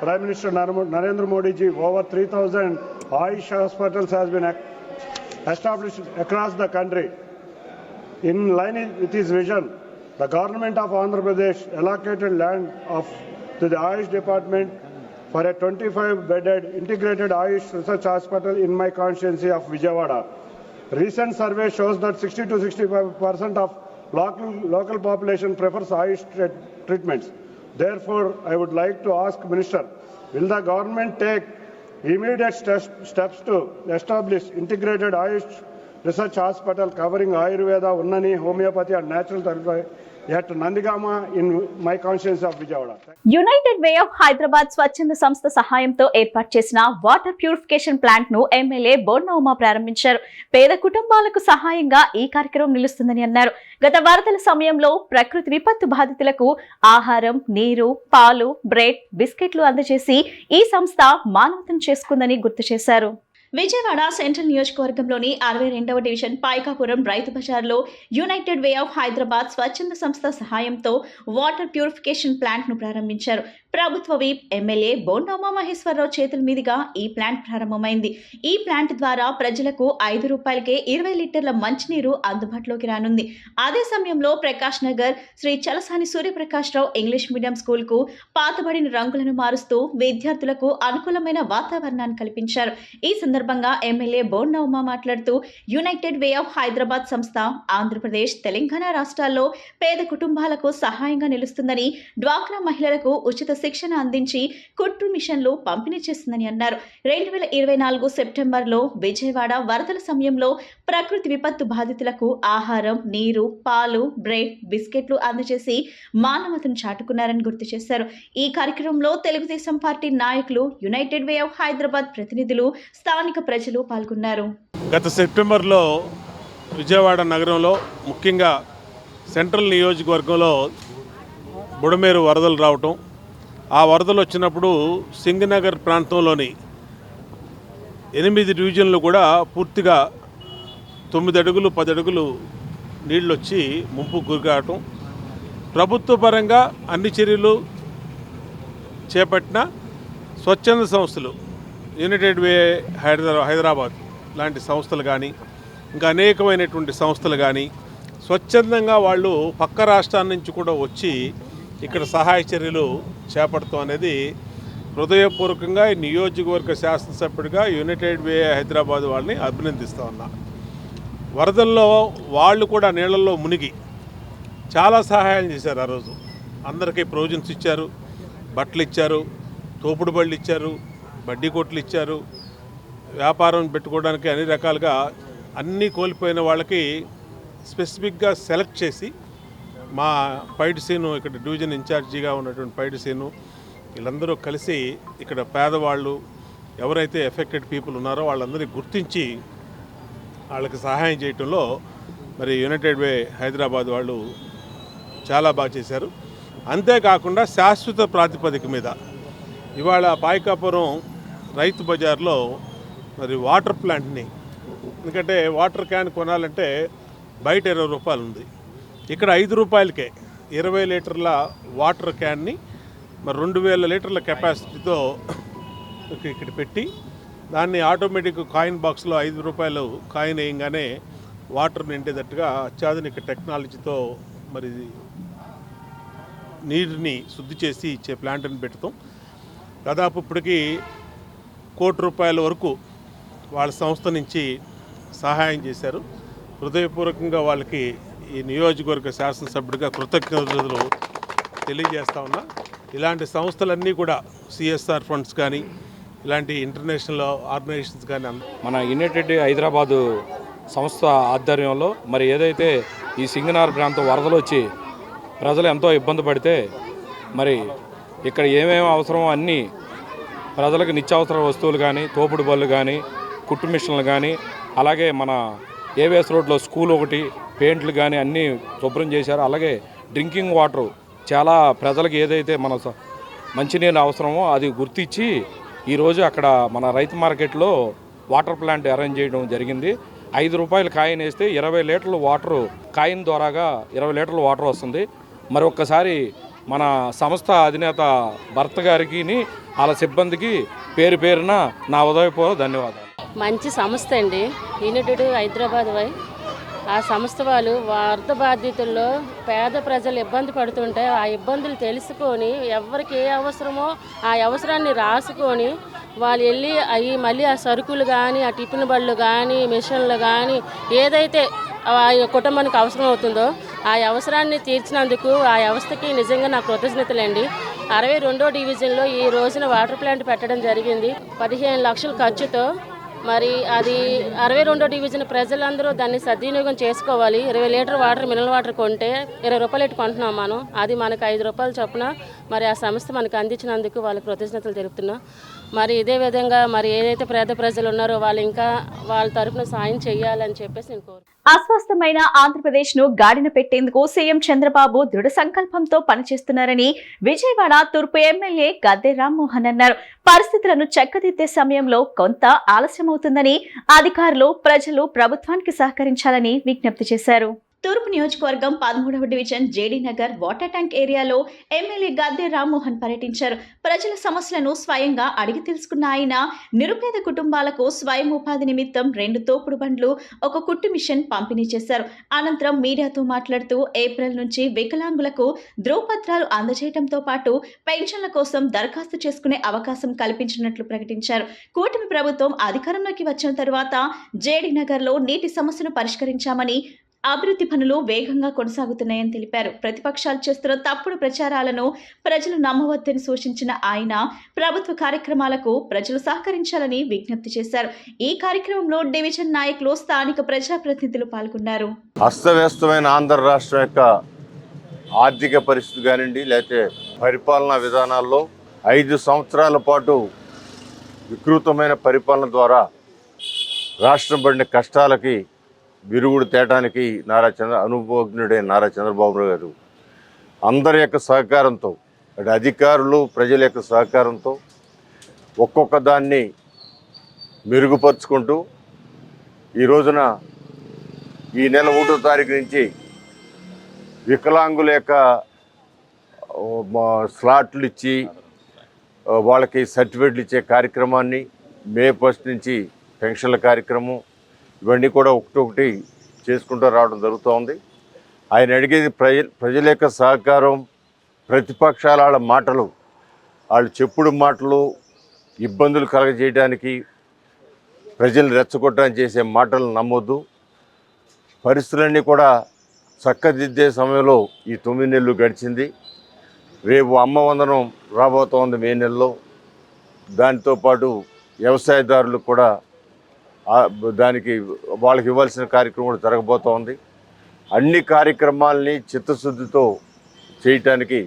Prime Minister Narendra Modi ji, over 3,000 Ayush hospitals has been established across the country. In line with his vision, the government of Andhra Pradesh allocated land to the Ayush department for a 25-bedded integrated Ayush research hospital in my constituency of Vijayawada. Recent survey shows that 60 to 65% of local population prefers Ayush treatments. Therefore, I would like to ask Minister, will the government take immediate steps to establish integrated Ayush research hospital covering Ayurveda, Unnani, homeopathy and natural therapy at Nandigama in my constituency of Vijayawada? United way of Hyderabad స్వచ్ఛంద సంస్థ సహాయంతో ఏర్పాటు చేసిన water purification plant ను MLA బోర్న Uma ప్రారంభించారు. పేద కుటుంబాలకు సహాయంగా ఈ కార్యక్రమం నిలుస్తుందని అన్నారు. గత వరదల సమయంలో ప్రకృతి విపత్తు బాధితులకు ఆహారం, నీరు, పాలు, బ్రెడ్, బిస్కెట్లు అందజేసి ఈ సంస్థ మానవతను చేసుకుందని గుర్తు చేశారు. విజయవాడ సెంట్రల్ నియోజకవర్గంలోని 62వ డివిజన్ పాయకాపురం రైతు బజార్లో యునైటెడ్ వే ఆఫ్ హైదరాబాద్ స్వచ్ఛంద సంస్థ సహాయంతో వాటర్ ప్యూరిఫికేషన్ ప్లాంట్ ను ప్రారంభించారు. ప్రభుత్వ విప్ ఎమ్మెల్యే బోండా ఉమామహేశ్వరరావు చేతుల మీదుగా ఈ ప్లాంట్ ప్రారంభమైంది. ఈ ప్లాంట్ ద్వారా ప్రజలకు 5 రూపాయలకే 20 లీటర్ల మంచినీరు అందుబాటులోకి రానుంది. అదే సమయంలో Prakash Nagar Shri Chalasani Suryaprakasharao English medium school కు పాతబడిన రంగులను మారుస్తూ విద్యార్థులకు అనుకూలమైన వాతావరణాన్ని కల్పించారు. ఈ సందర్భంగా ఎమ్మెల్యే బోండా ఉమా మాట్లాడుతూ యునైటెడ్ వే ఆఫ్ హైదరాబాద్ సంస్థ ఆంధ్రప్రదేశ్, తెలంగాణ రాష్ట్రాల్లో పేద కుటుంబాలకు సహాయంగా నిలుస్తుందని, డ్వాక్రా మహిళలకు ఉచిత శిక్షణ అందించి కుట్టు మిషన్లు పంపిణీ చేస్తుందని అన్నారు. 2024 సెప్టెంబర్లో విజయవాడ వరదల సమయంలో ప్రకృతి విపత్తు బాధితులకు ఆహారం, నీరు, పాలు, బ్రెడ్, బిస్కెట్లు అందజేసి మానవతను చాటుకున్నారని గుర్తు చేశారు. ఈ కార్యక్రమంలో తెలుగుదేశం పార్టీ నాయకులు, యునైటెడ్ వే ఆఫ్ హైదరాబాద్ ప్రతినిధులు, స్థానిక ప్రజలు పాల్గొన్నారు. గత సెప్టెంబర్లో విజయవాడ నగరంలో, ముఖ్యంగా సెంట్రల్ నియోజకవర్గంలో బుడమేరు వరదలు రావటం, ఆ వరదలు వచ్చినప్పుడు సింగనగర్ ప్రాంతంలోని 8 డివిజన్లు కూడా పూర్తిగా 9 అడుగులు 10 అడుగులు నీళ్ళు వచ్చి ముంపు గురికావటం, ప్రభుత్వ పరంగా అన్ని చర్యలు చేపట్టిన స్వచ్ఛంద సంస్థలు, యునైటెడ్ వే హైదరాబాద్ లాంటి సంస్థలు కానీ, ఇంకా అనేకమైనటువంటి సంస్థలు కానీ స్వచ్ఛందంగా వాళ్ళు పక్క రాష్ట్రాల నుంచి కూడా వచ్చి ఇక్కడ సహాయ చర్యలు చేపడతాం అనేది హృదయపూర్వకంగా ఈ నియోజకవర్గ శాసనసభ్యుడిగా యునైటెడ్ వే హైదరాబాద్ వాళ్ళని అభినందిస్తూ ఉన్నా. వరదల్లో వాళ్ళు కూడా నీళ్ళల్లో మునిగి చాలా సహాయం చేశారు. ఆ రోజు అందరికీ ప్రొవిజన్స్ ఇచ్చారు, బట్టలు ఇచ్చారు, తోపుడు బళ్ళు ఇచ్చారు, బడ్డీ కొట్లు ఇచ్చారు, వ్యాపారం పెట్టుకోవడానికి అన్ని రకాలుగా అన్నీ కోల్పోయిన వాళ్ళకి స్పెసిఫిక్గా సెలెక్ట్ చేసి మా పైడి సీను, ఇక్కడ డివిజన్ ఇన్ఛార్జిగా ఉన్నటువంటి పైడి సీను, వీళ్ళందరూ కలిసి ఇక్కడ పేదవాళ్ళు ఎవరైతే ఎఫెక్టెడ్ పీపుల్ ఉన్నారో వాళ్ళందరినీ గుర్తించి వాళ్ళకి సహాయం చేయటంలో మరి యునైటెడ్ వే హైదరాబాద్ వాళ్ళు చాలా బాగా చేశారు. అంతేకాకుండా శాశ్వత ప్రాతిపదిక మీద ఇవాళ పాయకాపురం రైతు బజార్లో మరి వాటర్ ప్లాంట్ని, ఎందుకంటే వాటర్ క్యాన్ కొనాలంటే బయట 20 రూపాయలు ఉంది, ఇక్కడ 5 రూపాయలకే 20 లీటర్ల వాటర్ క్యాన్ని మరి 2000 లీటర్ల కెపాసిటీతో ఇక్కడ పెట్టి దాన్ని ఆటోమేటిక్ కాయిన్ బాక్స్లో 5 రూపాయలు కాయిన్ వేయంగానే వాటర్ నిండేటట్టుగా అత్యాధునిక టెక్నాలజీతో మరి నీరుని శుద్ధి చేసి ఇచ్చే ప్లాంట్ని పెడతాం. దాదాపు ఇప్పటికీ ₹1 కోటి వరకు వాళ్ళ సంస్థ నుంచి సహాయం చేశారు. హృదయపూర్వకంగా వాళ్ళకి ఈ నియోజకవర్గ శాసనసభ్యుడిగా కృతజ్ఞతలు తెలియజేస్తా ఉన్నా. ఇలాంటి సంస్థలన్నీ కూడా సిఎస్ఆర్ ఫండ్స్ కానీ, ఇలాంటి ఇంటర్నేషనల్ ఆర్గనైజేషన్స్ కానీ మన యునైటెడ్ హైదరాబాదు సంస్థ ఆధ్వర్యంలో మరి ఏదైతే ఈ సింగనార్ ప్రాంతం వరదలు వచ్చి ప్రజలు ఎంతో ఇబ్బంది పడితే మరి ఇక్కడ ఏమేమి అవసరమో అన్నీ ప్రజలకు నిత్యావసర వస్తువులు కానీ, తోపుడు బళ్ళు కానీ, కుట్టు మిషన్లు కానీ, అలాగే మన ఏవిఎస్ రోడ్లో స్కూల్ ఒకటి, పెయింట్లు కానీ అన్నీ శుభ్రం చేశారు. అలాగే డ్రింకింగ్ వాటర్ చాలా ప్రజలకు ఏదైతే మన మంచినీరు అవసరమో అది గుర్తించి ఈరోజు అక్కడ మన రైతు మార్కెట్లో వాటర్ ప్లాంట్ అరేంజ్ చేయడం జరిగింది. 5 రూపాయలు కాయిన్ వేస్తే 20 లీటర్లు వాటరు కాయిన్ ద్వారాగా 20 లీటర్ల వాటర్ వస్తుంది. మరి ఒక్కసారి మన సంస్థ అధినేత భర్త గారికి వాళ్ళ సిబ్బందికి పేరు పేరున నా ఉదయపూర్వక ధన్యవాదాలు. మంచి సంస్థ అండి యునైటెడ్ హైదరాబాద్ వై. ఆ సంస్థ వాళ్ళు వరద బాధితుల్లో పేద ప్రజలు ఇబ్బంది పడుతుంటే ఆ ఇబ్బందులు తెలుసుకొని ఎవరికి ఏ అవసరమో ఆ అవసరాన్ని రాసుకొని వాళ్ళు వెళ్ళి అవి మళ్ళీ ఆ సరుకులు కానీ, ఆ టిఫిన్ బళ్ళు కానీ, మిషన్లు కానీ ఏదైతే కుటుంబానికి అవసరం అవుతుందో ఆ అవసరాన్ని తీర్చినందుకు ఆ వ్యవస్థకి నిజంగా నా కృతజ్ఞతలండి. 62వ డివిజన్లో ఈ రోజున వాటర్ ప్లాంట్ పెట్టడం జరిగింది 15 లక్షల ఖర్చుతో. మరి అది 62వ డివిజన్ ప్రజలందరూ దాన్ని సద్వినియోగం చేసుకోవాలి. 20 లీటర్ వాటర్ మినరల్ వాటర్ కొంటే 20 రూపాయలు ఇటు కొంటున్నాం మనం. అది మనకు 5 రూపాయలు చొప్పున మరి ఆ సంస్థ మనకు అందించినందుకు వాళ్ళకి కృతజ్ఞతలు తెలుపుతున్నాం. మరి ఇదే విధంగా మరి ఏదైతే పేద ప్రజలు ఉన్నారో వాళ్ళు ఇంకా వాళ్ళ తరఫున సాయం చేయాలని చెప్పేసి నేను కోరుకుంటున్నాను. అస్వస్థమైన ఆంధ్రప్రదేశ్ ను గాడిన పెట్టేందుకు సీఎం చంద్రబాబు దృఢ సంకల్పంతో పనిచేస్తున్నారని విజయవాడ తూర్పు ఎమ్మెల్యే గద్దె రామ్మోహన్ అన్నారు. పరిస్థితులను చక్కదిద్దే సమయంలో కొంత ఆలస్యమవుతుందని అధికారులు, ప్రజలు ప్రభుత్వానికి సహకరించాలని విజ్ఞప్తి చేశారు. తూర్పు నియోజకవర్గం 13వ division JD Nagar water tank ఏరియాలో ఎమ్మెల్యే గద్దె రామ్మోహన్ పర్యటించారు. ప్రజల సమస్యలను స్వయంగా అడిగి తెలుసుకున్న ఆయన నిరుపేద కుటుంబాలకు స్వయం ఉపాధి నిమిత్తం 2 తోపుడు బండ్లు, 1 కుట్టు మిషన్ పంపిణీ చేశారు. అనంతరం మీడియాతో మాట్లాడుతూ ఏప్రిల్ నుంచి వికలాంగులకు ధ్రువపత్రాలు అందజేయడంతో పాటు పెన్షన్ల కోసం దరఖాస్తు చేసుకునే అవకాశం కల్పించినట్లు ప్రకటించారు. కూటమి ప్రభుత్వం అధికారంలోకి వచ్చిన తరువాత జేడీ నగర్లో నీటి సమస్యను పరిష్కరించామని, అభివృద్ధి పనులు వేగంగా కొనసాగుతున్నాయని తెలిపారు. ప్రతిపక్షాలు చేస్తున్న తప్పుడు ప్రచారాలను ప్రజలు నమ్మవద్దని సూచించిన ఆయన ప్రభుత్వ కార్యక్రమాలకు ప్రజలు సహకరించాలని విజ్ఞప్తి చేశారు. ఈ కార్యక్రమంలో డివిజన్ నాయకులు, స్థానిక ప్రజాప్రతినిధులు పాల్గొన్నారు. అస్తవ్యస్తమైన ఆంధ్ర రాష్ట్రం యొక్క ఆర్థిక పరిస్థితి కానివ్వండి, లేకపోతే పరిపాలనా విధానాల్లో 5 సంవత్సరాల పాటు వికృతమైన పరిపాలన ద్వారా రాష్ట్రం పడిన కష్టాలకి విరుగుడు తేటానికి అనుభవజ్ఞుడైన నారా చంద్రబాబు గారు అందరి యొక్క సహకారంతో, అధికారులు, ప్రజల యొక్క సహకారంతో ఒక్కొక్క దాన్ని మెరుగుపరుచుకుంటూ ఈ రోజున ఈ నెల 1వ తారీఖు నుంచి వికలాంగుల యొక్క స్లాట్లు ఇచ్చి వాళ్ళకి సర్టిఫికెట్లు ఇచ్చే కార్యక్రమాన్ని, మే 1 నుంచి పెన్షన్ల కార్యక్రమం, ఇవన్నీ కూడా ఒకటొకటి చేసుకుంటూ రావడం జరుగుతూ ఉంది. ఆయన అడిగేది ప్రజల యొక్క సహకారం. ప్రతిపక్షాల వాళ్ళ మాటలు, వాళ్ళు చెప్పుడు మాటలు, ఇబ్బందులు కలగజేయడానికి, ప్రజలు రెచ్చగొట్టడానికి చేసే మాటలు నమ్మొద్దు. పరిస్థితులన్నీ కూడా చక్కదిద్దే సమయంలో ఈ 9 నెలలు గడిచింది. రేపు అమ్మ వందనం రాబోతోంది మే నెలలో. దానితో పాటు వ్యవసాయదారులకు కూడా దానికి వాళ్ళకి ఇవ్వాల్సిన కార్యక్రమం కూడా జరగబోతోంది. అన్ని కార్యక్రమాలని చిత్తశుద్ధితో చేయటానికి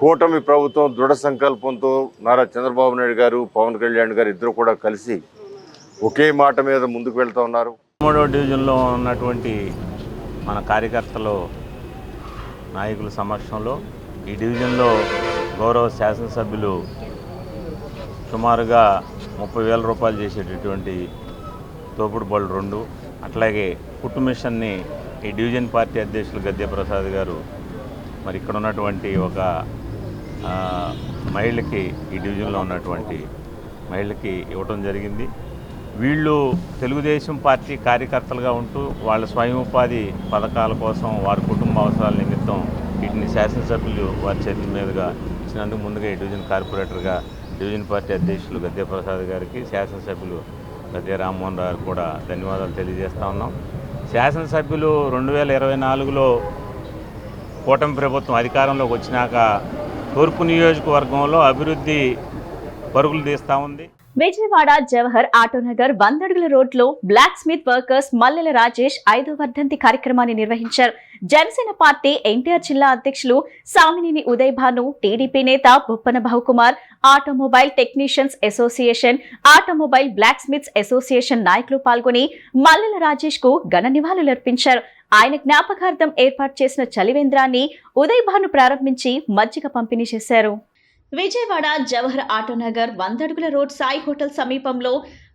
కూటమి ప్రభుత్వం దృఢ సంకల్పంతో నారా చంద్రబాబు నాయుడు గారు, పవన్ కళ్యాణ్ గారు ఇద్దరు కూడా కలిసి ఒకే మాట మీద ముందుకు వెళ్తూ ఉన్నారు. 3వ డివిజన్లో ఉన్నటువంటి మన కార్యకర్తలు, నాయకుల సమక్షంలో ఈ డివిజన్లో గౌరవ శాసనసభ్యులు సుమారుగా 30,000 రూపాయలు చేసేటటువంటి తోపుడు బళ్ళు 2, అట్లాగే కుట్టు మిషన్ని ఈ డివిజన్ పార్టీ అధ్యక్షులు గద్దె ప్రసాద్ గారు మరి ఇక్కడ ఉన్నటువంటి ఒక మహిళకి, ఈ డివిజన్లో ఉన్నటువంటి మహిళకి ఇవ్వటం జరిగింది. వీళ్ళు తెలుగుదేశం పార్టీ కార్యకర్తలుగా ఉంటూ వాళ్ళ స్వయం ఉపాధి పథకాల కోసం, వారి కుటుంబ అవసరాల నిమిత్తం వీటిని శాసనసభ్యులు వారి చేతుల మీదుగా ఇచ్చినందుకు ముందుగా ఈ డివిజన్ కార్పొరేటర్గా డివిజన్ పార్టీ అధ్యక్షులు గద్దె ప్రసాద్ గారికి, శాసనసభ్యులు గద్దె రామ్మోహన్ గారు కూడా ధన్యవాదాలు తెలియజేస్తూ ఉన్నాం. శాసనసభ్యులు 2024లో కూటమి ప్రభుత్వం అధికారంలోకి వచ్చినాక తూర్పు నియోజకవర్గంలో అభివృద్ధి పరుగులు తీస్తూ ఉంది. విజయవాడ జవహర్ ఆటోనగర్ 100 అడుగుల రోడ్లో బ్లాక్ స్మిత్ వర్కర్స్ మల్లెల రాజేష్ 5వ వర్ధంతి కార్యక్రమాన్ని నిర్వహించారు. జనసేన పార్టీ ఎన్టీఆర్ జిల్లా అధ్యక్షులు సామినేని ఉదయ్ భాను, టీడీపీ నేత Boppana Bhavukumar, automobile technicians association, automobile blacksmiths association నాయకులు పాల్గొని మల్లెల రాజేష్ కు ఘన నివాళులర్పించారు. ఆయన జ్ఞాపకార్థం ఏర్పాటు చేసిన చలివేంద్రాన్ని ఉదయ్ భాను ప్రారంభించి మజ్జిగ పంపిణీ చేశారు. విజయవాడ జవహర్ ఆటోనగర్ 100 అడుగుల రోడ్ సాయి హోటల్ సమీపంలో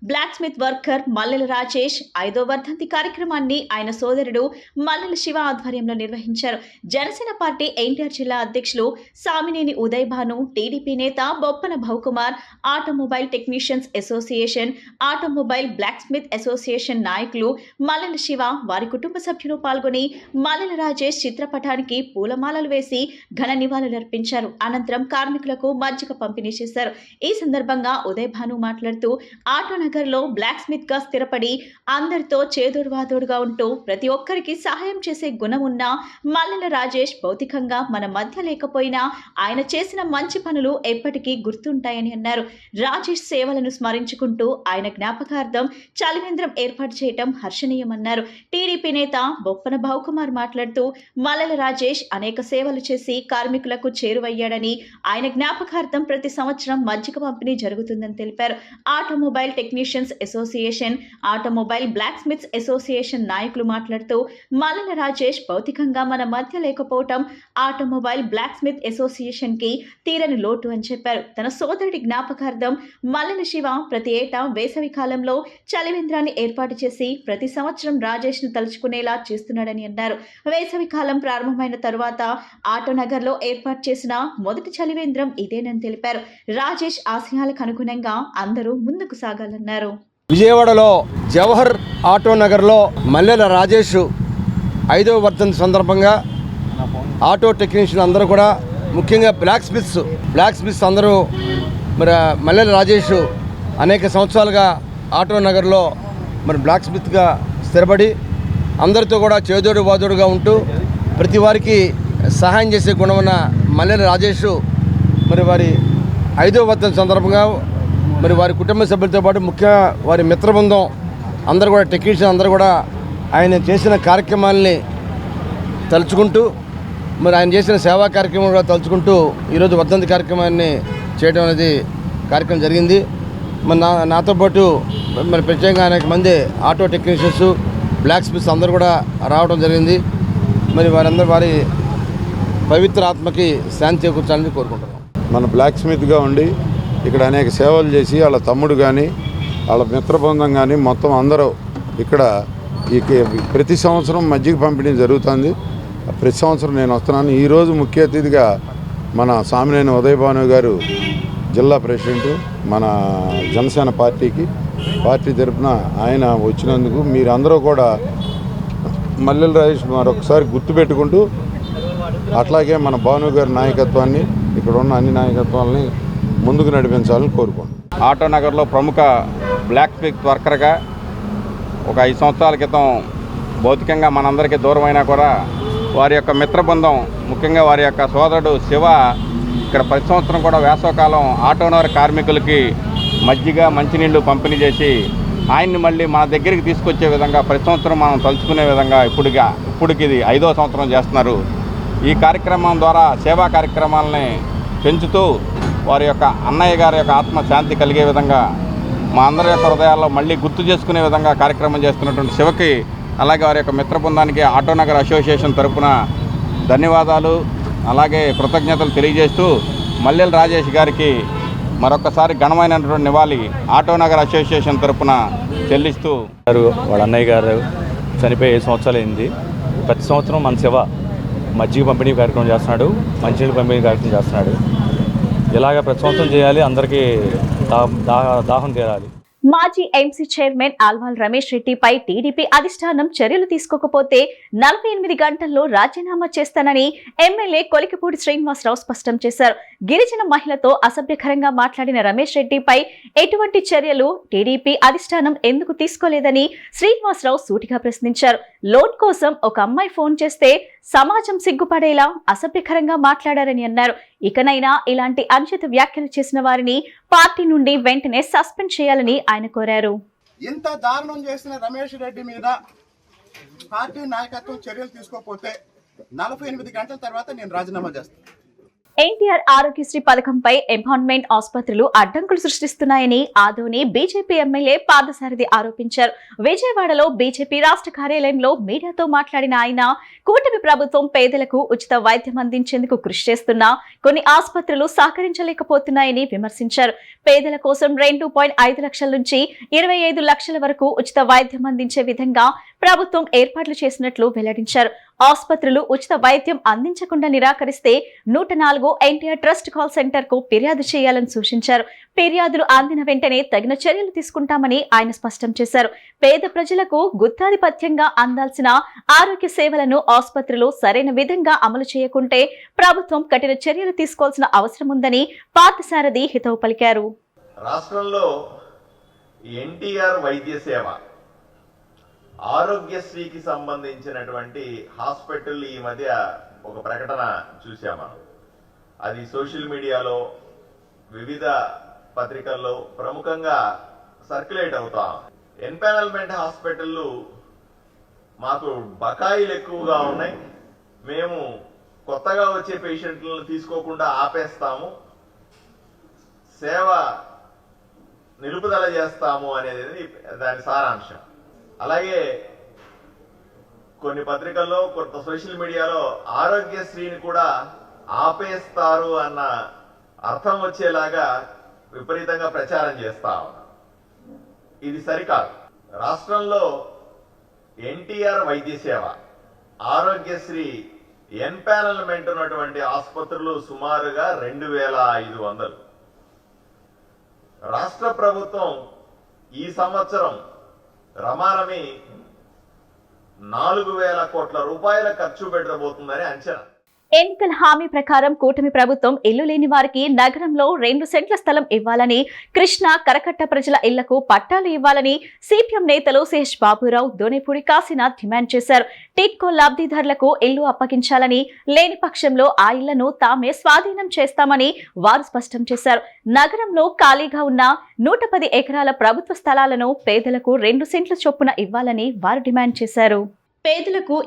బ్లాక్ స్మిత్ వర్కర్ మల్లెల రాజేష్ 5వ వర్ధంతి కార్యక్రమాన్ని ఆయన సోదరుడు మల్లెల శివ ఆధ్వర్యంలో నిర్వహించారు. జనసేన పార్టీ ఎన్టీఆర్ జిల్లా అధ్యక్షులు సామినేని ఉదయ్ భాను, టీడీపీ నేత Boppana Bhavukumar, automobile technicians association, automobile blacksmith association నాయకులు మల్లెల శివ, వారి కుటుంబ సభ్యులు పాల్గొని మల్లెల రాజేష్ చిత్రపటానికి పూలమాలలు వేసి ఘన నివాళులర్పించారు. అనంతరం కార్మికులకు మజ్జిగ పంపిణీ చేశారు. ఈ సందర్భంగా ఉదయ్ భాను మాట్లాడుతూ ఆటోనగర్ నగర్ లో బ్లాక్ స్మిత్ గా స్థిరపడి అందరితో చేదోడువాదోడుగా ఉంటూ ప్రతి ఒక్కరికి సహాయం చేసే గుణం ఉన్న మల్లెల రాజేష్ భౌతికంగా మన మధ్య లేకపోయినా ఆయన చేసిన మంచి పనులు ఎప్పటికీ గుర్తుంటాయని అన్నారు. రాజేష్ సేవలను స్మరించుకుంటూ ఆయన జ్ఞాపకార్థం చలివేంద్రం ఏర్పాటు చేయటం హర్షణీయమన్నారు. టీడీపీ నేత బొప్పన భావుకుమార్ మాట్లాడుతూ మల్లెల రాజేష్ అనేక సేవలు చేసి కార్మికులకు చేరువయ్యాడని, ఆయన జ్ఞాపకార్థం ప్రతి సంవత్సరం మజ్జిగ పంపిణీ జరుగుతుందని తెలిపారు. Automobile technicians association, automobile blacksmiths association నాయకులు మాట్లాడుతూ మల్లెల రాజేష్ భౌతికంగా మన మధ్య లేకపోవటం ఆటోమొబైల్ బ్లాక్ స్మిత్ అసోసియేషన్ కి తీరని లోటు అని చెప్పారు. తన సోదరుడి జ్ఞాపకార్థం మల్లెల శివ ప్రతి ఏటా వేసవి కాలంలో చలివేంద్రాన్ని ఏర్పాటు చేసి ప్రతి సంవత్సరం రాజేష్ ను తలుచుకునేలా చేస్తున్నాడని అన్నారు. వేసవి కాలం ప్రారంభమైన తరువాత ఆటోనగర్ లో ఏర్పాటు చేసిన మొదటి చలివేంద్రం ఇదేనని తెలిపారు. రాజేష్ ఆశయాలకు అనుగుణంగా అందరూ ముందుకు సాగాలన్నారు. విజయవాడలో జవహర్ ఆటో నగర్లో మల్లెల రాజేష్ 5వ వర్ధంతి సందర్భంగా ఆటో టెక్నీషియన్ అందరూ కూడా, ముఖ్యంగా బ్లాక్ స్మిత్స్ అందరూ మరి మల్లెల రాజేష్ అనేక సంవత్సరాలుగా ఆటో నగర్లో మరి బ్లాక్ స్మిత్గా స్థిరపడి అందరితో కూడా చేదోడు వాదోడుగా ఉంటూ ప్రతి వారికి సహాయం చేసే గుణం ఉన్న మల్లెల రాజేష్ మరి వారి 5వ వర్ధంతి సందర్భంగా మరి వారి కుటుంబ సభ్యులతో పాటు ముఖ్యంగా వారి మిత్రబృందం అందరూ కూడా, టెక్నీషియన్ అందరూ కూడా ఆయన చేసిన కార్యక్రమాలని తలుచుకుంటూ, మరి ఆయన చేసిన సేవా కార్యక్రమం కూడా తలుచుకుంటూ ఈరోజు వర్ధంతి కార్యక్రమాన్ని చేయడం అనేది కార్యక్రమం జరిగింది. మరి నాతో పాటు మరి ప్రత్యేకంగా అనేక మంది ఆటో టెక్నీషియన్స్, బ్లాక్ స్మిత్స్ అందరూ కూడా రావడం జరిగింది. మరి వారి పవిత్ర ఆత్మకి శాంతి చేకూర్చాలని కోరుకుంటున్నాం. మన బ్లాక్ స్మిత్గా ఉండి ఇక్కడ అనేక సేవలు చేసి వాళ్ళ తమ్ముడు కానీ వాళ్ళ మిత్రబృందం కానీ మొత్తం అందరూ ఇక్కడ ప్రతి సంవత్సరం మజ్జిగ పంపిణీ జరుగుతుంది. ప్రతి సంవత్సరం నేను వస్తున్నాను. ఈరోజు ముఖ్య అతిథిగా మన సామినేని ఉదయభాను గారు, జిల్లా ప్రెసిడెంట్, మన జనసేన పార్టీ తరఫున ఆయన వచ్చినందుకు మీరందరూ కూడా మల్లెల రాజేష్ మరొకసారి గుర్తుపెట్టుకుంటూ, అట్లాగే మన భాను గారి నాయకత్వాన్ని, ఇక్కడ ఉన్న అన్ని నాయకత్వాలని ముందుకు నడిపించాలని కోరుకుంటున్నాను. ఆటో నగర్లో ప్రముఖ బ్లాక్ స్మిత్ వర్కర్గా ఒక 5 సంవత్సరాల క్రితం భౌతికంగా మనందరికీ దూరమైనా కూడా వారి యొక్క మిత్రబృందం, ముఖ్యంగా వారి యొక్క సోదరుడు శివ ఇక్కడ ప్రతి సంవత్సరం కూడా వేసవకాలం ఆటోనగర్ కార్మికులకి మజ్జిగ, మంచినీళ్ళు పంపిణీ చేసి ఆయన్ని మళ్ళీ మన దగ్గరికి తీసుకొచ్చే విధంగా ప్రతి సంవత్సరం మనం తలుచుకునే విధంగా ఇప్పటికి ఇది 5వ సంవత్సరం చేస్తున్నారు. ఈ కార్యక్రమం ద్వారా సేవా కార్యక్రమాలని పెంచుతూ వారి యొక్క అన్నయ్య గారి యొక్క ఆత్మ శాంతి కలిగే విధంగా మా అందరి యొక్క హృదయాల్లో మళ్ళీ గుర్తు చేసుకునే విధంగా కార్యక్రమం చేస్తున్నటువంటి శివకి, అలాగే వారి యొక్క మిత్ర బృందానికి ఆటోనగర్ అసోసియేషన్ తరఫున ధన్యవాదాలు, అలాగే కృతజ్ఞతలు తెలియజేస్తూ మల్లెల రాజేష్ గారికి మరొకసారి ఘనమైనటువంటి నివాళి ఆటోనగర్ అసోసియేషన్ తరఫున చెల్లిస్తూ. వాళ్ళ అన్నయ్య గారు చనిపోయి 7 సంవత్సరాలు అయింది. ప్రతి సంవత్సరం మన శివ మజ్జిగ పంపిణీ కార్యక్రమం చేస్తున్నాడు, మంచినీళ్ళు పంపిణీ కార్యక్రమం చేస్తున్నాడు. ఇలాగ ప్రతి సంవత్సరం చేయాలి, అందరికీ దాహం తీరాలి. మాజీ ఎంసీ చైర్మన్ ఆల్వాల్ రమేష్ రెడ్డిపై టీడీపీ అధిష్టానం చర్యలు తీసుకోకపోతే 48 గంటల్లో రాజీనామా చేస్తానని ఎమ్మెల్యే కొలికిపూడి శ్రీనివాసరావు స్పష్టం చేశారు. గిరిజన మహిళతో అసభ్యకరంగా మాట్లాడిన రమేష్ రెడ్డిపై ఎటువంటి చర్యలు టీడీపీ అధిష్టానం ఎందుకు తీసుకోలేదని శ్రీనివాసరావు సూటిగా ప్రశ్నించారు. లోన్ కోసం ఒక అమ్మాయి ఫోన్ చేస్తే సమాజం సిగ్గుపడేలా అసభ్యకరంగా మాట్లాడారని అన్నారు. ఇకనైనా ఇలాంటి అనుచిత వ్యాఖ్యలు చేసిన వారిని పార్టీ నుండి వెంటనే సస్పెండ్ చేయాలని ఆయన కోరారు. ఇంత దారుణం చేసిన రమేష్ రెడ్డి మీద పార్టీ నాయకత్వం చర్యలు తీసుకోకపోతే 48 గంటల తర్వాత నేను రాజీనామా చేస్తాను. ఎన్టీఆర్ ఆరోగ్యశ్రీ పథకంపై ఎంపావర్మెంట్ ఆసుపత్రులు అడ్డంకులు సృష్టిస్తున్నాయని ఆదోని బీజేపీ ఎమ్మెల్యే పార్థసారథి ఆరోపించారు. విజయవాడలో బీజేపీ రాష్ట్ర కార్యాలయంలో మీడియాతో మాట్లాడిన ఆయన, కూటమి ప్రభుత్వం పేదలకు ఉచిత వైద్యం అందించేందుకు కృషి చేస్తున్నా కొన్ని ఆసుపత్రులు సహకరించలేకపోతున్నాయని విమర్శించారు. పేదల కోసం 2.5 లక్షల నుంచి 25 లక్షల వరకు ఉచిత వైద్యం అందించే విధంగా ప్రభుత్వం ఏర్పాట్లు చేసినట్లు వెల్లడించారు. ఆసుపత్రులు ఉచిత వైద్యం అందించకుండా నిరాకరిస్తే 104 ఎన్టీఆర్ ట్రస్ట్ కాల్ సెంటర్ కు ఫిర్యాదు చేయాలని సూచించారు. ఫిర్యాదులు అందిన వెంటనే తగిన చర్యలు తీసుకుంటామని ఆయన స్పష్టం చేశారు. పేద ప్రజలకు గుత్తాధిపత్యంగా అందాల్సిన ఆరోగ్య సేవలను ఆసుపత్రులు సరైన విధంగా అమలు చేయకుంటే ప్రభుత్వం కఠిన చర్యలు తీసుకోవాల్సిన అవసరం ఉందని పార్థసారథి హితవు పలికారు. రాష్ట్రంలో ఎన్టీఆర్ వైద్య సేవ ఆరోగ్యశ్రీకి సంబంధించినటువంటి హాస్పిటల్ ఈ మధ్య ఒక ప్రకటన చూసాము. అది సోషల్ మీడియాలో వివిధ పత్రికల్లో ప్రముఖంగా సర్క్యులేట్ అవుతాం. ఎన్పానల్మెంట్ హాస్పిటళ్ళు మాకు బకాయిలు ఎక్కువగా ఉన్నాయి, మేము కొత్తగా వచ్చే పేషెంట్లను తీసుకోకుండా ఆపేస్తాము, సేవ నిలుపుదల చేస్తాము అనేది దాని సారాంశం. అలాగే కొన్ని పత్రికల్లో కొంత సోషల్ మీడియాలో ఆరోగ్యశ్రీని కూడా ఆపేస్తారు అన్న అర్థం వచ్చేలాగా విపరీతంగా ప్రచారం చేస్తా ఉన్నారు. ఇది సరికాదు. రాష్ట్రంలో ఎన్టీఆర్ వైద్య సేవ, ఆరోగ్యశ్రీ, ఎన్పానల్మెంట్ ఉన్నటువంటి ఆసుపత్రులు సుమారుగా 2500. రాష్ట్ర ప్రభుత్వం ఈ సంవత్సరం రమారమి 4000 కోట్ల రూపాయల ఖర్చు పెట్టబోతుందని అంచనా. ఎన్నికల హామీ ప్రకారం కూటమి ప్రభుత్వం ఇల్లు లేని వారికి నగరంలో 2 సెంట్ల స్థలం ఇవ్వాలని, కృష్ణా కరకట్ట ప్రజల ఇళ్లకు పట్టాలు ఇవ్వాలని సిపిఎం నేతలు సిహెచ్ బాబురావు, దోనేపూడి కాశీనాథ్ డిమాండ్ చేశారు. టిడ్కో లబ్ధిదారులకు ఇల్లు అప్పగించాలని, లేని పక్షంలో ఆ ఇళ్లను తామే స్వాధీనం చేస్తామని వారు స్పష్టం చేశారు. నగరంలో ఖాళీగా ఉన్న 110 ఎకరాల ప్రభుత్వ స్థలాలను పేదలకు 2 సెంట్ల చొప్పున ఇవ్వాలని వారు డిమాండ్ చేశారు. పేదలకు